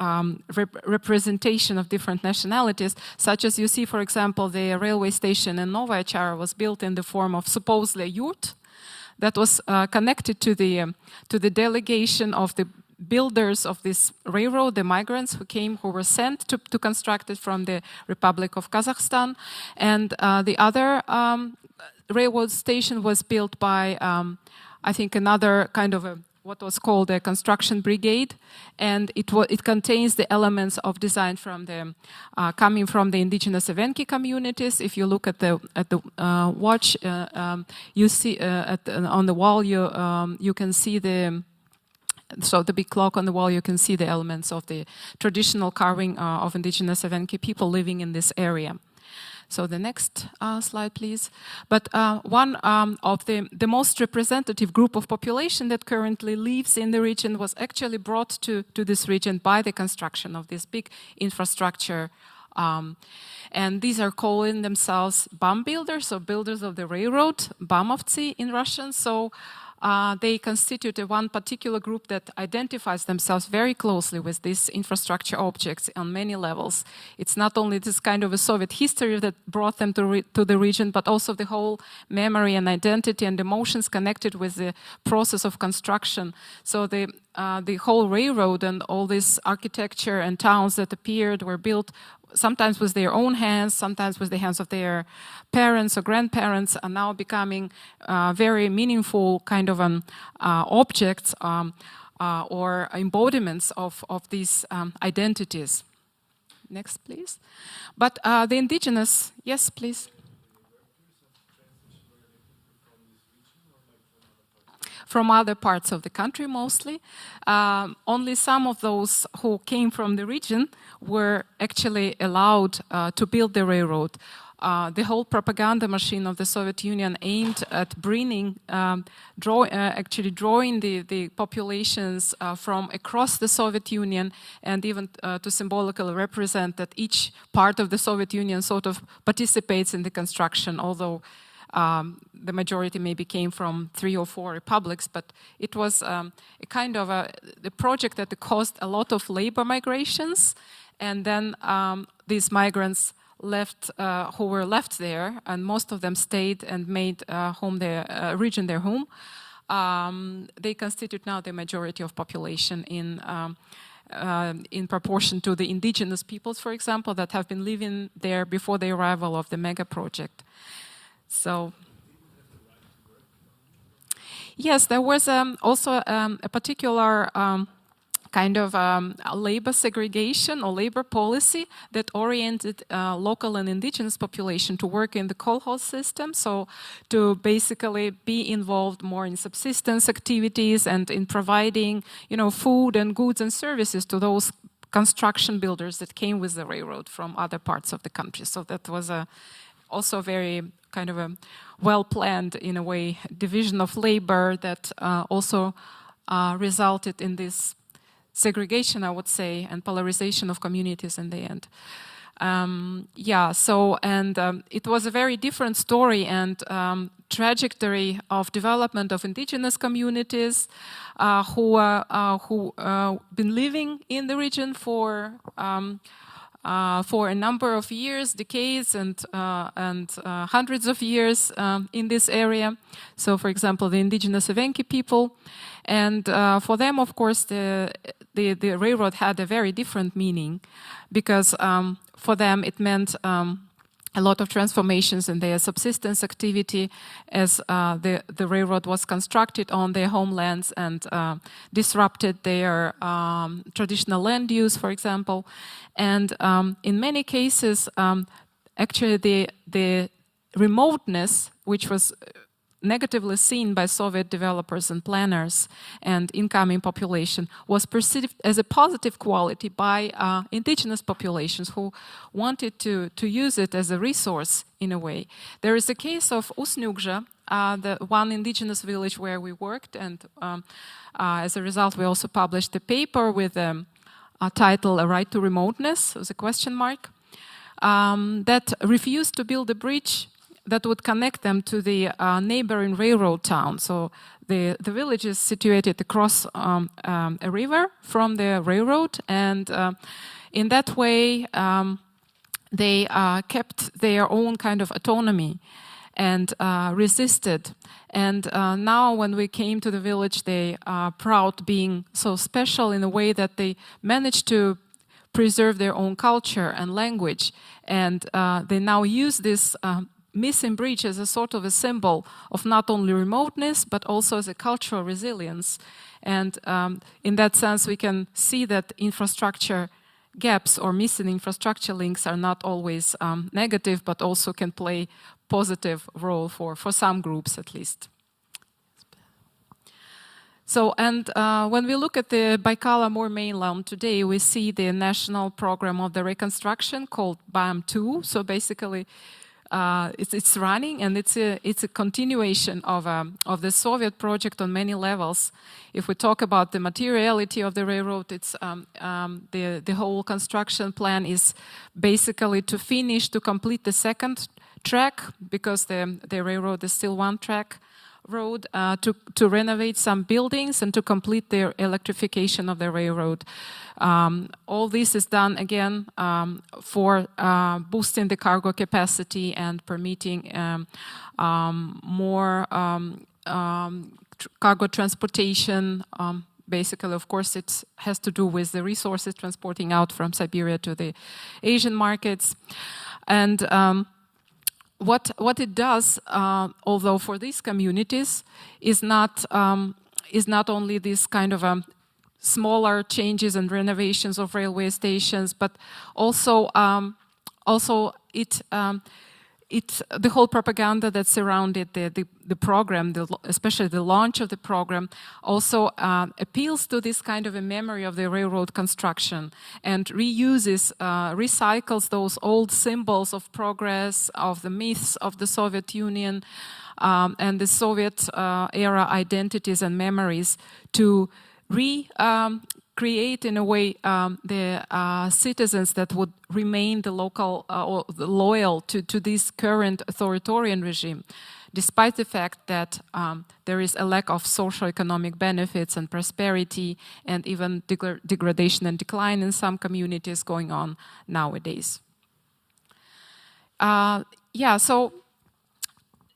representation of different nationalities, such as you see, for example, the railway station in Novaya Chara was built in the form of supposedly a yurt that was connected to the delegation of the builders of this railroad, the migrants who were sent to construct it from the Republic of Kazakhstan. And the other railroad station was built by, I think, another kind of what was called a construction brigade, and it contains the elements of design from the coming from the indigenous Evenki communities. If you look at the watch, you see on the wall you can see the big clock on the wall. You can see the elements of the traditional carving of indigenous Evenki people living in this area. So the next slide, please. But one of the most representative group of population that currently lives in the region was actually brought to this region by the construction of this big infrastructure. And these are calling themselves BAM builders, so builders of the railroad, BAMovci in Russian. So they constitute one particular group that identifies themselves very closely with these infrastructure objects on many levels. It's not only this kind of a Soviet history that brought them to the region, but also the whole memory and identity and emotions connected with the process of construction. So the whole railroad and all this architecture and towns that appeared were built sometimes with their own hands, sometimes with the hands of their parents or grandparents, are now becoming very meaningful kind of objects or embodiments of these identities. Next, please. But the indigenous, yes, please. From other parts of the country mostly. Only some of those who came from the region were actually allowed to build the railroad. The whole propaganda machine of the Soviet Union aimed at bringing, actually drawing the populations from across the Soviet Union, and even to symbolically represent that each part of the Soviet Union sort of participates in the construction, although the majority maybe came from 3 or 4 republics, but it was a kind of a project that caused a lot of labor migrations, and then these migrants left, who were left there, and most of them stayed and made region their home. They constitute now the majority of population in proportion to the indigenous peoples, for example, that have been living there before the arrival of the mega project. So, yes, there was also a particular kind of labor segregation or labor policy that oriented local and indigenous population to work in the kolkhoz system, so to basically be involved more in subsistence activities and in providing, food and goods and services to those construction builders that came with the railroad from other parts of the country. So that was also very kind of a well-planned, in a way, division of labor that also resulted in this segregation, I would say, and polarization of communities in the end. It was a very different story and trajectory of development of indigenous communities who been living in the region for a number of years, decades, and hundreds of years in this area. So, for example, the indigenous Evenki people, and for them, of course, the railroad had a very different meaning, because for them it meant a lot of transformations in their subsistence activity as the railroad was constructed on their homelands and disrupted their traditional land use, for example. And in many cases, actually the remoteness, which was negatively seen by Soviet developers and planners and incoming population, was perceived as a positive quality by indigenous populations who wanted to use it as a resource in a way. There is a case of Usnugja, the one indigenous village where we worked, and as a result we also published a paper with a title "A Right to Remoteness," it was a question mark, that refused to build a bridge that would connect them to the neighboring railroad town. So the village is situated across a river from the railroad, and in that way they kept their own kind of autonomy and resisted. And now when we came to the village, they are proud being so special in a way that they managed to preserve their own culture and language, and they now use this missing bridge as a sort of a symbol of not only remoteness but also as a cultural resilience. And in that sense we can see that infrastructure gaps or missing infrastructure links are not always negative, but also can play positive role for some groups at least. So, and when we look at the Baikal-Amur mainland today, we see the national program of the reconstruction called BAM2. So basically it's running, and it's a continuation of the Soviet project on many levels. If we talk about the materiality of the railroad, it's the whole construction plan is basically to complete the second track, because the railroad is still one track road, to renovate some buildings and to complete the electrification of the railroad. All this is done again for boosting the cargo capacity and permitting more cargo transportation. Basically, of course, it has to do with the resources transporting out from Siberia to the Asian markets. And what it does, although for these communities, is not only this kind of smaller changes and renovations of railway stations, but also the whole propaganda that surrounded the program, especially the launch of the program, also appeals to this kind of a memory of the railroad construction and recycles those old symbols of progress, of the myths of the Soviet Union and the Soviet era identities and memories to create in a way the citizens that would remain the local or loyal to this current authoritarian regime, despite the fact that there is a lack of social-economic benefits and prosperity, and even degradation and decline in some communities going on nowadays. So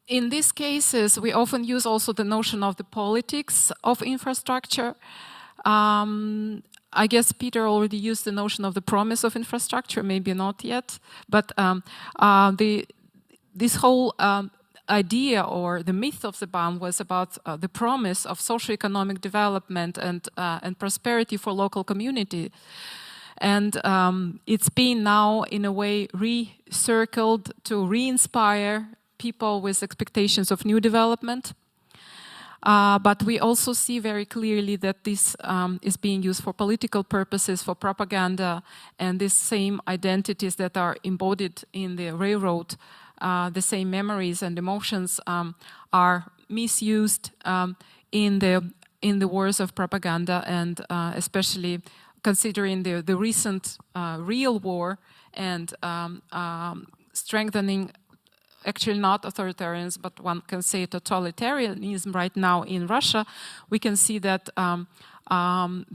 in these cases, we often use also the notion of the politics of infrastructure. I guess Peter already used the notion of the promise of infrastructure, maybe not yet, but this whole idea or the myth of the BAM was about the promise of socio-economic development and prosperity for local community. And it's been now in a way recircled to re-inspire people with expectations of new development. But we also see very clearly that this is being used for political purposes, for propaganda, and these same identities that are embodied in the railroad, the same memories and emotions are misused in the wars of propaganda, and especially considering the recent real war and strengthening, actually not authoritarians, but one can say totalitarianism right now in Russia, we can see that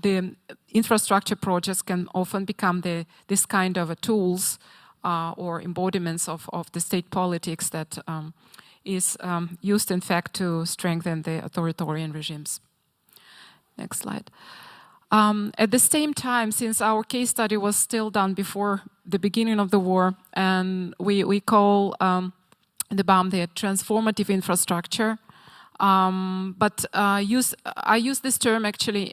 the infrastructure projects can often become this kind of tools or embodiments of the state politics that is used in fact to strengthen the authoritarian regimes. Next slide. At the same time, since our case study was still done before the beginning of the war, and we call the BAM the transformative infrastructure. But I use this term actually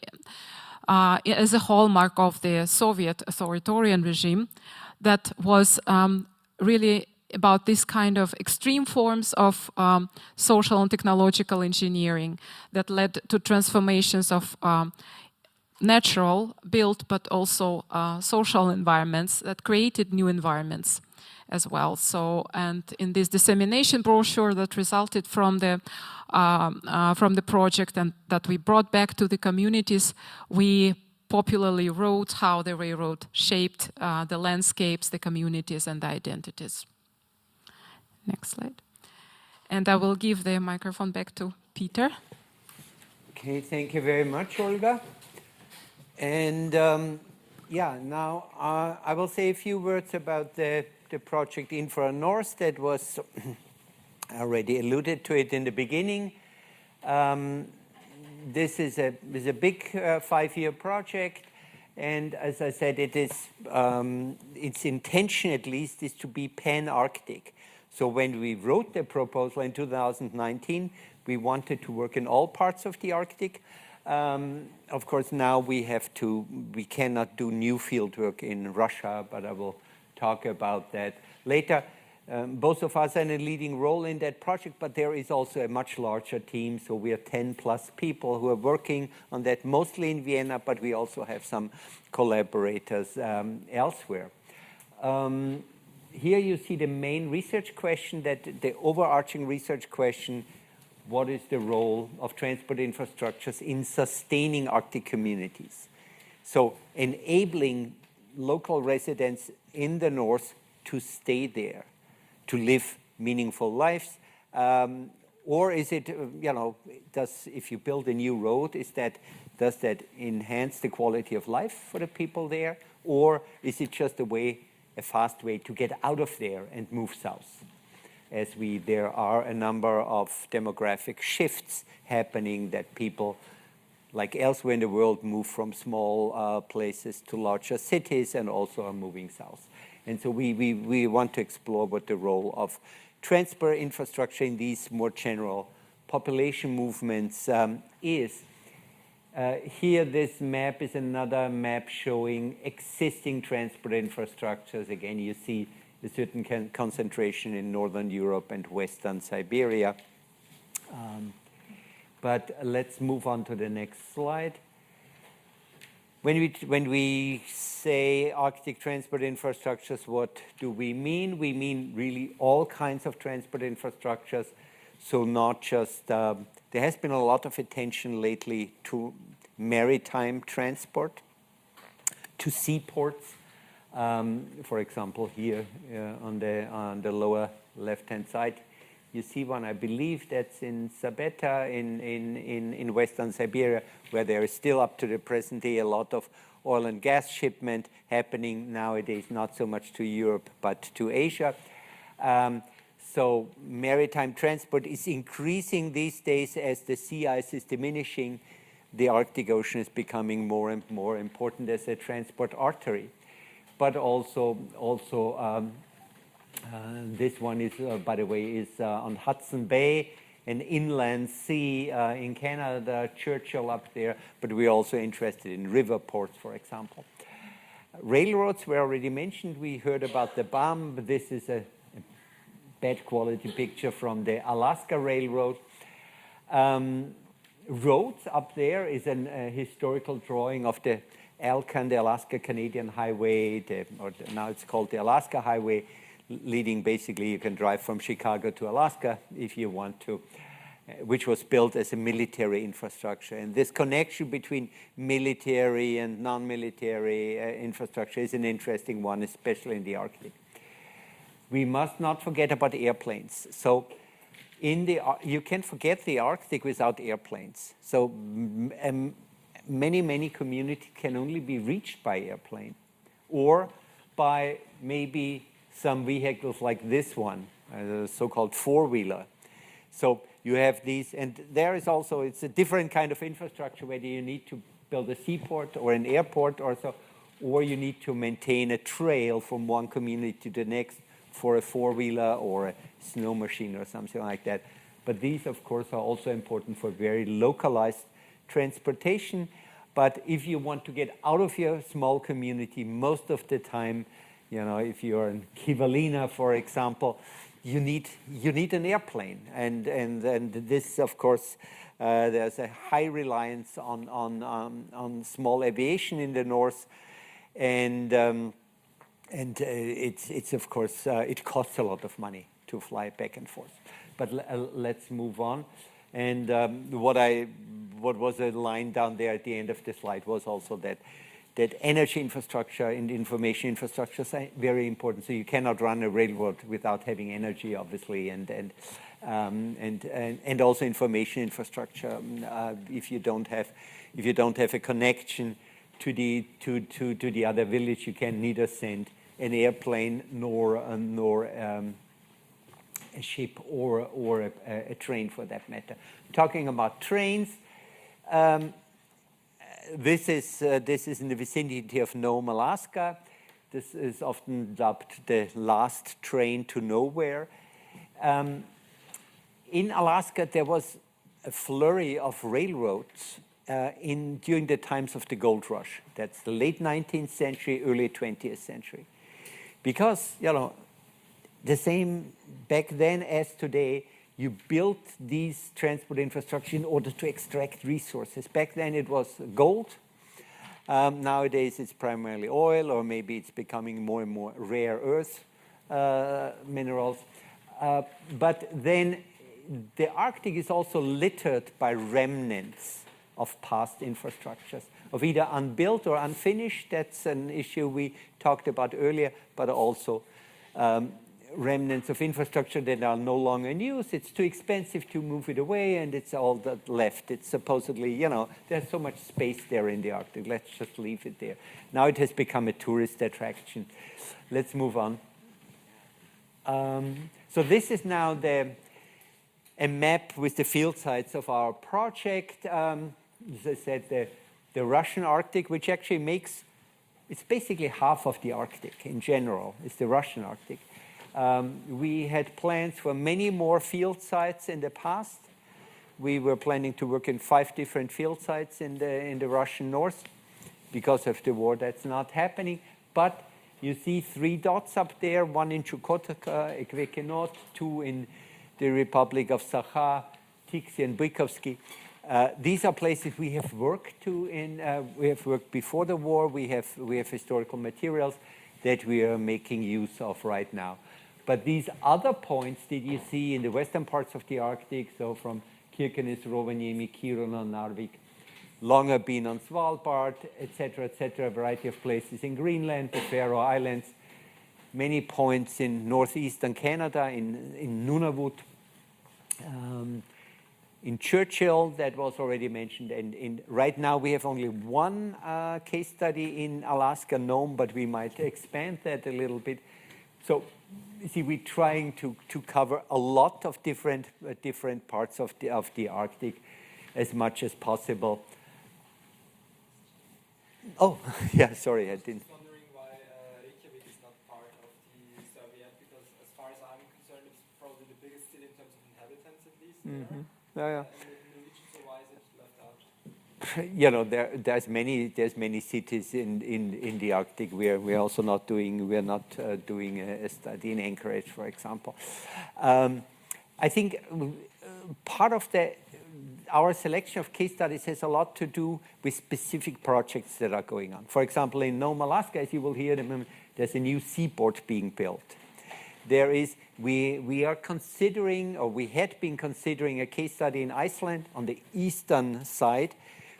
as a hallmark of the Soviet authoritarian regime that was really about this kind of extreme forms of social and technological engineering that led to transformations of natural built but also social environments that created new environments as well. So, and in this dissemination brochure that resulted from the project and that we brought back to the communities, we popularly wrote how the railroad shaped the landscapes, the communities, and the identities. Next slide. And I will give the microphone back to Peter. Okay, thank you very much, Olga. And yeah, now I will say a few words about the project Infra North that was already alluded to it in the beginning. This is a big 5-year project, and as I said, it is its intention at least is to be pan-Arctic. So when we wrote the proposal in 2019, we wanted to work in all parts of the Arctic. Of course, now we cannot do new field work in Russia, but I will talk about that later. Both of us are in a leading role in that project, but there is also a much larger team. So we are 10 plus people who are working on that, mostly in Vienna, but we also have some collaborators elsewhere. Here you see the main research question, that the overarching research question: what is the role of transport infrastructures in sustaining Arctic communities? So enabling local residents in the north to stay there, to live meaningful lives, or is it, if you build a new road, does that enhance the quality of life for the people there, or is it just a fast way to get out of there and move south? As there are a number of demographic shifts happening, that people, like elsewhere in the world, move from small places to larger cities and also are moving south. And so we want to explore what the role of transport infrastructure in these more general population movements is. Here, this map is another map showing existing transport infrastructures. Again, you see a certain concentration in Northern Europe and Western Siberia. But let's move on to the next slide. When we say Arctic transport infrastructures, what do we mean? We mean really all kinds of transport infrastructures. So not just, there has been a lot of attention lately to maritime transport, to seaports. For example, here on the lower left-hand side, you see one, I believe that's in Sabeta in Western Siberia, where there is still up to the present day a lot of oil and gas shipment happening nowadays, not so much to Europe, but to Asia. So maritime transport is increasing these days as the sea ice is diminishing. The Arctic Ocean is becoming more and more important as a transport artery. But also this one is, by the way, is on Hudson Bay, an inland sea in Canada, Churchill up there, but we're also interested in river ports, for example. Railroads were already mentioned. We heard about the BAM, but this is a bad quality picture from the Alaska Railroad. Roads up there is a historical drawing of the Alcan, the Alaska-Canadian Highway, now it's called the Alaska Highway, leading basically, you can drive from Chicago to Alaska if you want to, which was built as a military infrastructure. And this connection between military and non-military infrastructure is an interesting one, especially in the Arctic. We must not forget about airplanes. So you can't forget the Arctic without airplanes. So many communities can only be reached by airplane or by maybe some vehicles like this one, the so-called four-wheeler. So you have these, and there is also, it's a different kind of infrastructure, whether you need to build a seaport or an airport or so, or you need to maintain a trail from one community to the next for a four-wheeler or a snow machine or something like that. But these, of course, are also important for very localized transportation. But if you want to get out of your small community, most of the time, you know, if you're in Kivalina, for example, you need an airplane. And this, of course, there's a high reliance on small aviation in the north. And it's of course, it costs a lot of money to fly back and forth. But let's move on. And what was a line down there at the end of the slide was also that energy infrastructure and information infrastructure is very important. So you cannot run a railroad without having energy, obviously, and also information infrastructure. If you don't have a connection to the other village, you can neither send an airplane nor a ship or a train for that matter. Talking about trains, this is in the vicinity of Nome, Alaska. This is often dubbed the last train to nowhere. In Alaska, there was a flurry of railroads during the times of the gold rush. That's the late 19th century, early 20th century. Because, you know, the same back then as today, you built these transport infrastructure in order to extract resources. Back then it was gold. Nowadays it's primarily oil, or maybe it's becoming more and more rare earth minerals. But then the Arctic is also littered by remnants of past infrastructures, of either unbuilt or unfinished. That's an issue we talked about earlier, but also remnants of infrastructure that are no longer in use. It's too expensive to move it away, and it's all that left. It's supposedly, you know, there's so much space there in the Arctic. Let's just leave it there. Now it has become a tourist attraction. Let's move on. So this is now a map with the field sites of our project. As I said, the Russian Arctic, which actually makes, it's basically half of the Arctic in general, is the Russian Arctic. We had plans for many more field sites in the past. We were planning to work in 5 different field sites in the Russian north. Because of the war, that's not happening. But you see 3 dots up there, 1 in Chukotka, Ekvekenot, 2 in the Republic of Sakha, Tiksi and Bykovsky. These are places we have worked we have worked before the war. We have historical materials that we are making use of right now. But these other points that you see in the western parts of the Arctic, so from Kirkenes, Rovaniemi, Kiruna, Narvik, Longyearbyen on Svalbard, etc., a variety of places in Greenland, the Faroe Islands, many points in northeastern Canada, in Nunavut, in Churchill, that was already mentioned, and right now we have only one case study in Alaska, Nome, but we might expand that a little bit. So, you see, we're trying to cover a lot of different parts of the Arctic as much as possible. Oh, yeah, sorry, I didn't. I was wondering why Reykjavik is not part of the Soviet, because as far as I'm concerned, it's probably the biggest city in terms of inhabitants, at least. Mm-hmm. Yeah. In the region, so why is it left out? You know, there's many cities in the Arctic. We're also not doing a study in Anchorage, for example. I think part of our selection of case studies has a lot to do with specific projects that are going on. For example, in Nome, Alaska, as you will hear in a moment, there's a new seaport being built. We are considering, or we had been considering, a case study in Iceland on the eastern side,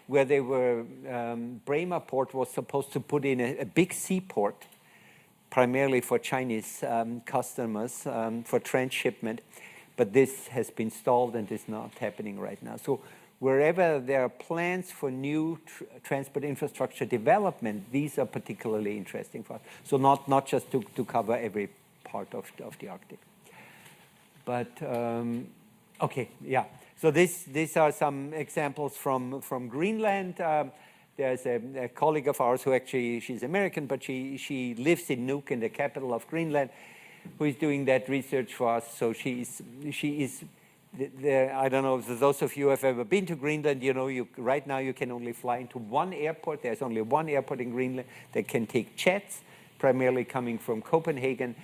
where they were, Bremer Port was supposed to put in a big seaport, primarily for Chinese customers, for transshipment. But this has been stalled and is not happening right now. So wherever there are plans for new transport infrastructure development, these are particularly interesting for us. So not just to cover every part of the Arctic. But, okay, yeah. So these are some examples from Greenland. There's a colleague of ours who actually, she's American, but she lives in Nuuk, in the capital of Greenland, who is doing that research for us. So she is I don't know if those of you have ever been to Greenland, you know, right now you can only fly into one airport. There's only one airport in Greenland that can take jets, primarily coming from Copenhagen.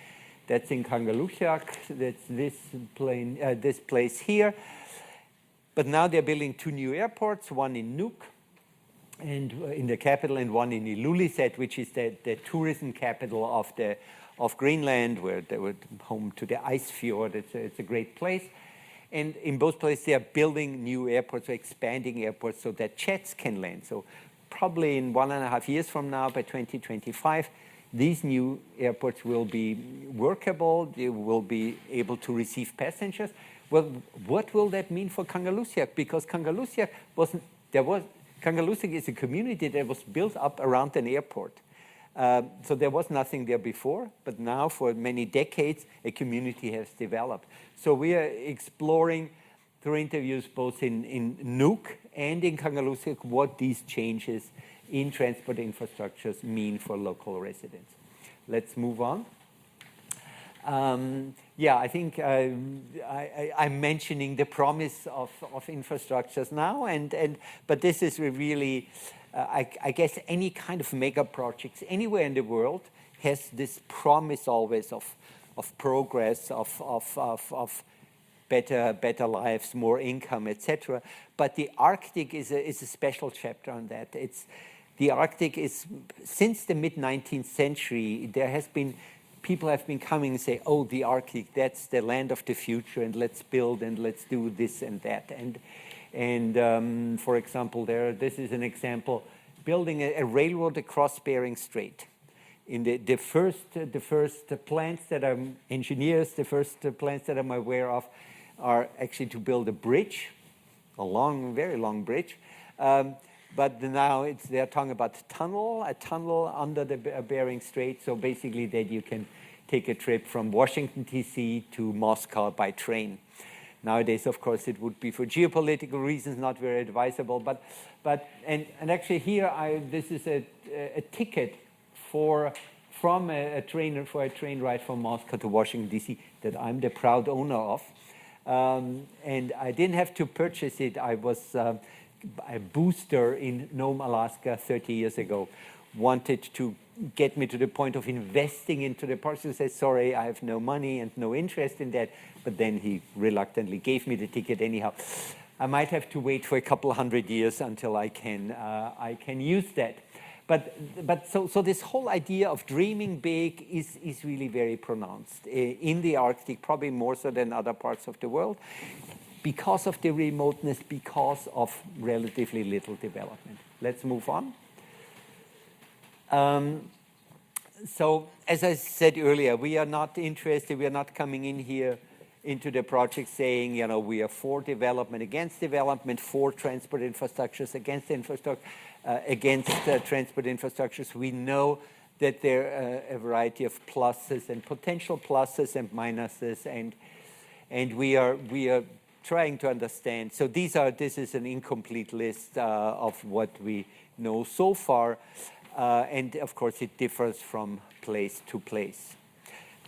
That's in Kangerlussuaq. That's this place here. But now they're building 2 new airports, one in Nuuk, and in the capital, and one in Ilulissat, which is the tourism capital of Greenland, where they were home to the ice fjord. It's a great place. And in both places, they are building new airports, or expanding airports, so that jets can land. So probably in 1.5 years from now, by 2025, these new airports will be workable. They will be able to receive passengers. Well, what will that mean for Kangerlussuaq? Because Kangerlussuaq Kangerlussuaq is a community that was built up around an airport. So there was nothing there before, but now for many decades, a community has developed. So we are exploring through interviews both in Nuuk and in Kangerlussuaq what these changes in transport infrastructures mean for local residents. Let's move on. Yeah, I think I'm mentioning the promise of infrastructures now, but this is really, I guess, any kind of mega projects anywhere in the world has this promise always of progress, of better lives, more income, etc. But the Arctic is a special chapter on that. The Arctic is, since the mid-19th century, people have been coming and say, oh, the Arctic, that's the land of the future, and let's build and let's do this and that. And for example, this is an example, building a railroad across Bering Strait. In the first plans that I'm engineers, the first plans that I'm aware of are actually to build a bridge, very long bridge. But now they're talking about a tunnel under the Bering Strait, so basically that you can take a trip from Washington, D.C. to Moscow by train. Nowadays, of course, it would be for geopolitical reasons not very advisable, but actually here, this is a ticket for a train ride from Moscow to Washington, D.C. that I'm the proud owner of. And I didn't have to purchase it. I was a booster in Nome, Alaska 30 years ago, wanted to get me to the point of investing into the park. So I said, sorry, I have no money and no interest in that. But then he reluctantly gave me the ticket anyhow. I might have to wait for a couple 100 years until I can use that. But so this whole idea of dreaming big is really very pronounced in the Arctic, probably more so than other parts of the world, because of the remoteness, because of relatively little development. Let's move on. So as I said earlier, we are not interested, we are not coming in here into the project saying, you know, we are for development, against development, for transport infrastructures, against transport infrastructures. We know that there are a variety of pluses and potential pluses and minuses, and we are trying to understand. So this is an incomplete list of what we know so far, and of course it differs from place to place.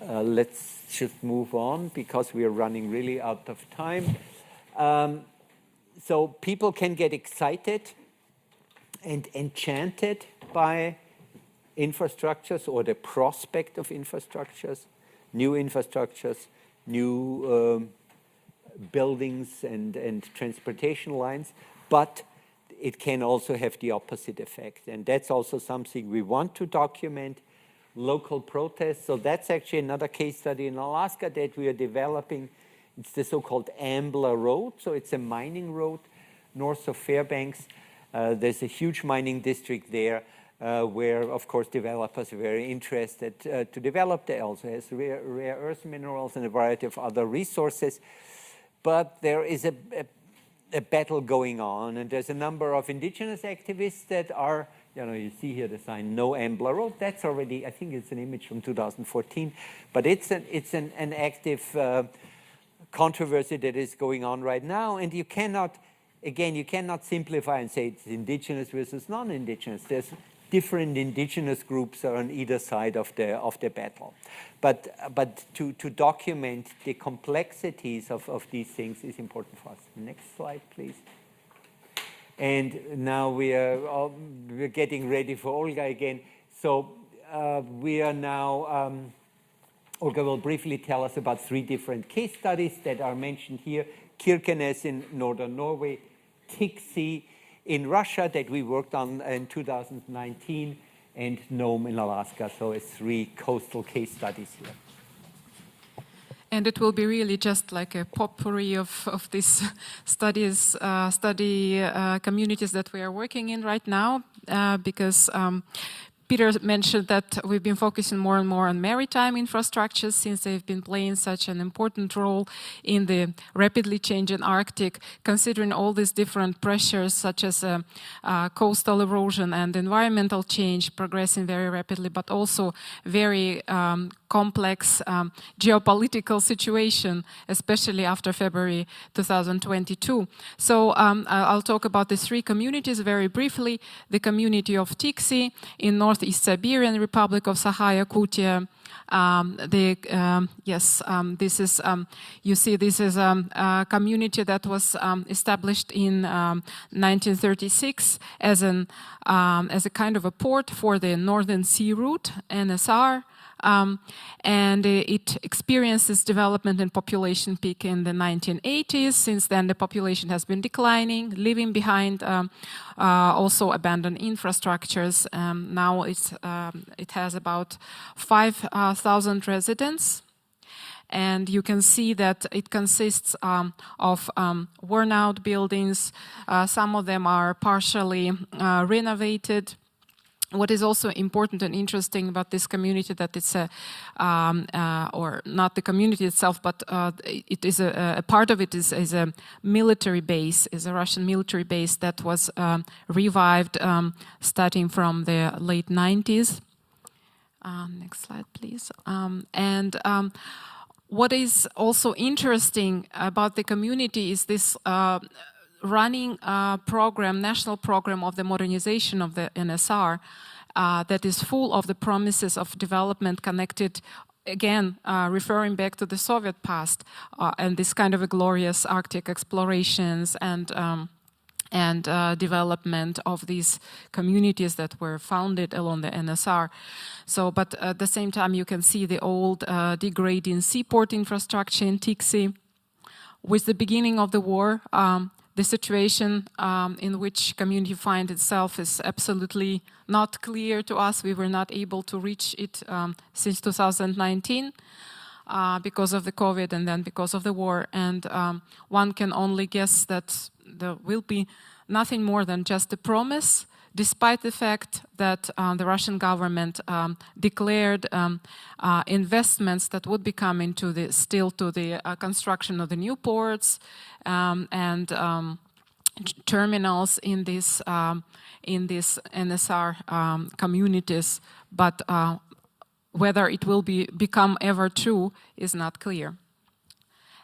Let's just move on because we are running really out of time. So people can get excited and enchanted by infrastructures or the prospect of infrastructures, new buildings and transportation lines, but it can also have the opposite effect. And that's also something we want to document. Local protests. So that's actually another case study in Alaska that we are developing. It's the so-called Ambler Road. So it's a mining road north of Fairbanks. There's a huge mining district there where, of course, developers are very interested to develop. There also has rare earth minerals and a variety of other resources. But there is a battle going on, and there's a number of indigenous activists that are, you see here the sign No Ambler Road. That's already, I think it's an image from 2014, but it's an active controversy that is going on right now, and you cannot again, you cannot simplify and say it's indigenous versus non-indigenous. There's different indigenous groups are on either side of the battle. But to document the complexities of these things is important for us. Next slide, please. And now we're getting ready for Olga again. So we are now, Olga will briefly tell us about 3 different case studies that are mentioned here. Kirkenes in northern Norway, Tixi in Russia that we worked on in 2019, and Nome in Alaska. So it's 3 coastal case studies here. And it will be really just like a potpourri of these study communities that we are working in right now, because Peter mentioned that we've been focusing more and more on maritime infrastructures since they've been playing such an important role in the rapidly changing Arctic, considering all these different pressures such as coastal erosion and environmental change progressing very rapidly, but also very complex geopolitical situation, especially after February 2022. So I'll talk about the 3 communities very briefly. The community of Tixi in East Siberian Republic of Saha-Yakutia. This is, you see, this is a community that was established in 1936 as a kind of a port for the Northern Sea Route, NSR. And it experienced its development and population peak in the 1980s. Since then, the population has been declining, leaving behind also abandoned infrastructures. Now it has about 5,000 residents. And you can see that it consists of worn-out buildings. Some of them are partially renovated. What is also important and interesting about this community that it's or not the community itself, but it is a part of it is a military base, is a Russian military base that was revived starting from the late 90s. Next slide, please. What is also interesting about the community is this running program, national program of the modernization of the NSR that is full of the promises of development connected, again, referring back to the Soviet past and this kind of a glorious Arctic explorations and development of these communities that were founded along the NSR. So, but at the same time, you can see the old degrading seaport infrastructure in Tixi. With the beginning of the war, the situation in which community finds itself is absolutely not clear to us. We were not able to reach it since 2019 because of the COVID and then because of the war. And one can only guess that there will be nothing more than just a promise, despite the fact that the Russian government declared investments that would be coming to the construction of the new ports and terminals in these NSR communities, but whether it will become ever true is not clear.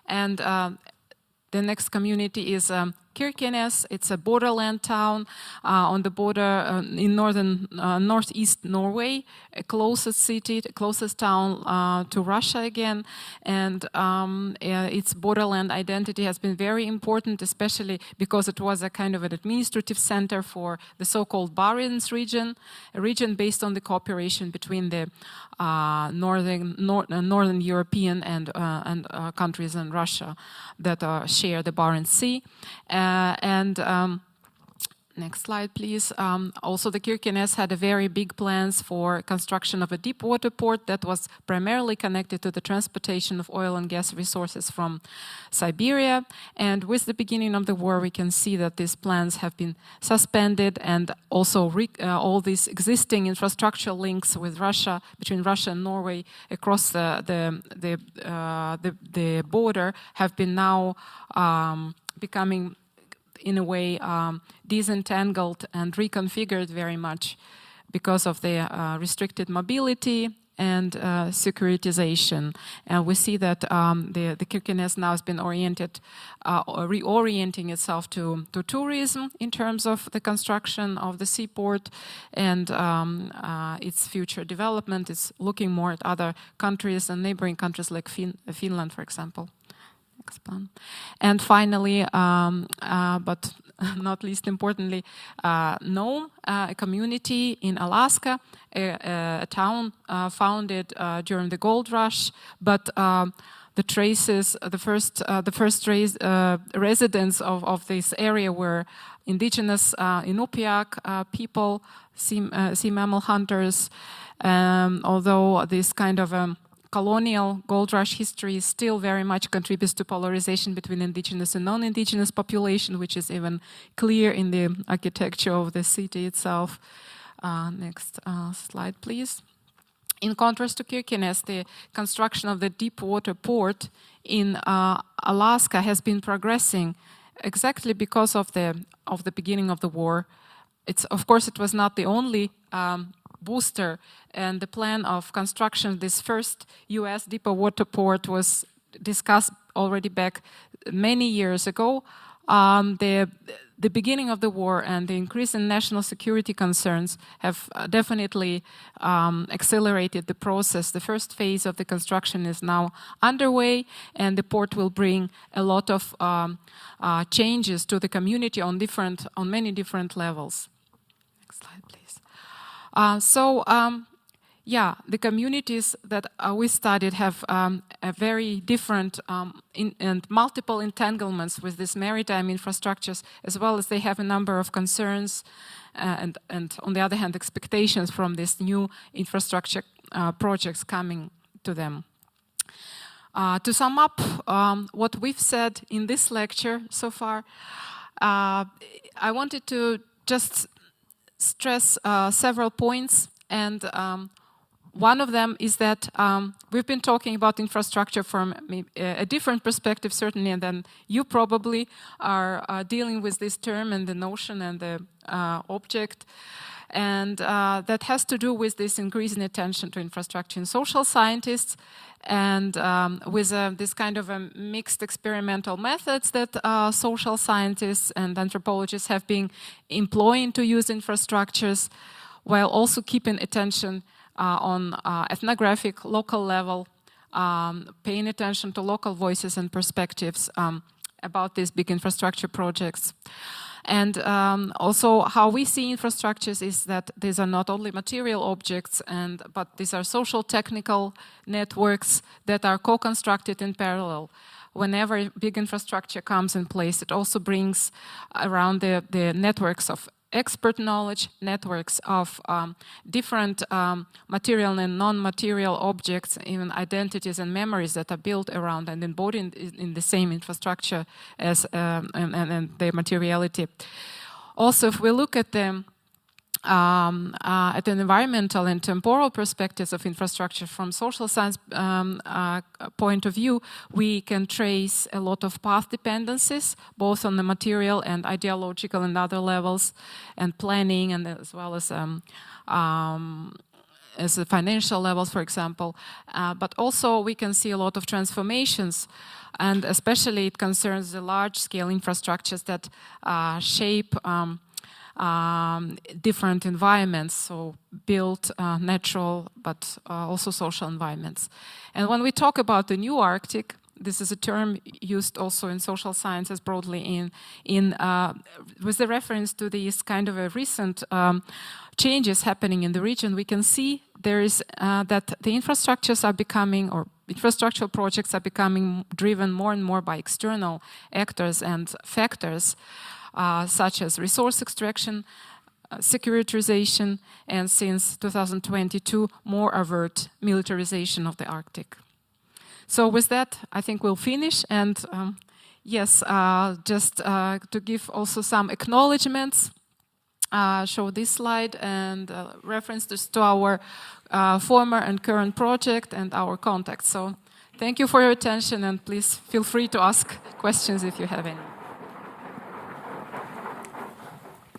And the next community is Kirkenes. It's a borderland town on the border in northeast Norway, a closest city, closest town to Russia again. And its borderland identity has been very important, especially because it was a kind of an administrative center for the so-called Barents region, a region based on the cooperation between the northern European and countries in Russia that share the Barents Sea. Next slide, please. Also, the Kirkenes had a very big plans for construction of a deep water port that was primarily connected to the transportation of oil and gas resources from Siberia. And with the beginning of the war, we can see that these plans have been suspended, and also all these existing infrastructural links with Russia, between Russia and Norway across the border, have been now becoming, in a way, disentangled and reconfigured very much because of the restricted mobility and securitization. And we see that the Kirkenes now has been reorienting itself to tourism in terms of the construction of the seaport, and its future development is looking more at other countries and neighboring countries like Finland, for example. Next one. And finally, but not least importantly, Nome, a community in Alaska, a town founded during the gold rush, but the traces, the first residents of this area were indigenous Inupiaq people, sea mammal hunters, although this kind of colonial gold rush history still very much contributes to polarization between indigenous and non-indigenous population, which is even clear in the architecture of the city itself. Next slide, please. In contrast to Kirkenes, the construction of the deep water port in Alaska has been progressing exactly because of the beginning of the war. Of course, it was not the only booster, and the plan of construction of this first U.S. deeper water port was discussed already back many years ago. The beginning of the war and the increase in national security concerns have definitely accelerated the process. The first phase of the construction is now underway, and the port will bring a lot of changes to the community on many different levels. Next slide, please. The communities that we studied have a very different and multiple entanglements with these maritime infrastructures, as well as they have a number of concerns and on the other hand, expectations from these new infrastructure projects coming to them. To sum up what we've said in this lecture so far, I wanted to just stress several points, and one of them is that we've been talking about infrastructure from a different perspective, certainly, than you probably are dealing with this term and the notion and the object. And that has to do with this increasing attention to infrastructure in social scientists, and with this kind of mixed experimental methods that social scientists and anthropologists have been employing to use infrastructures, while also keeping attention on ethnographic, local level, paying attention to local voices and perspectives about these big infrastructure projects. And also how we see infrastructures is that these are not only material objects, but these are social technical networks that are co-constructed in parallel. Whenever big infrastructure comes in place, it also brings around the networks of expert knowledge, networks of different material and non-material objects, even identities and memories that are built around and embodied in the same infrastructure as and their materiality. Also, if we look at the at an environmental and temporal perspectives of infrastructure from social science point of view, we can trace a lot of path dependencies, both on the material and ideological and other levels, and planning, and as well as the financial levels, for example. But also we can see a lot of transformations, and especially it concerns the large-scale infrastructures that shape different environments, so built, natural, but also social environments. And when we talk about the new Arctic, this is a term used also in social sciences broadly with the reference to these kind of a recent changes happening in the region. We can see there is that the infrastructures are becoming, or infrastructural projects are becoming driven more and more by external actors and factors, such as resource extraction, securitization, and since 2022, more overt militarization of the Arctic. So with that, I think we'll finish. And yes, just to give also some acknowledgements, show this slide and references to our former and current project and our contacts. So thank you for your attention, and please feel free to ask questions if you have any.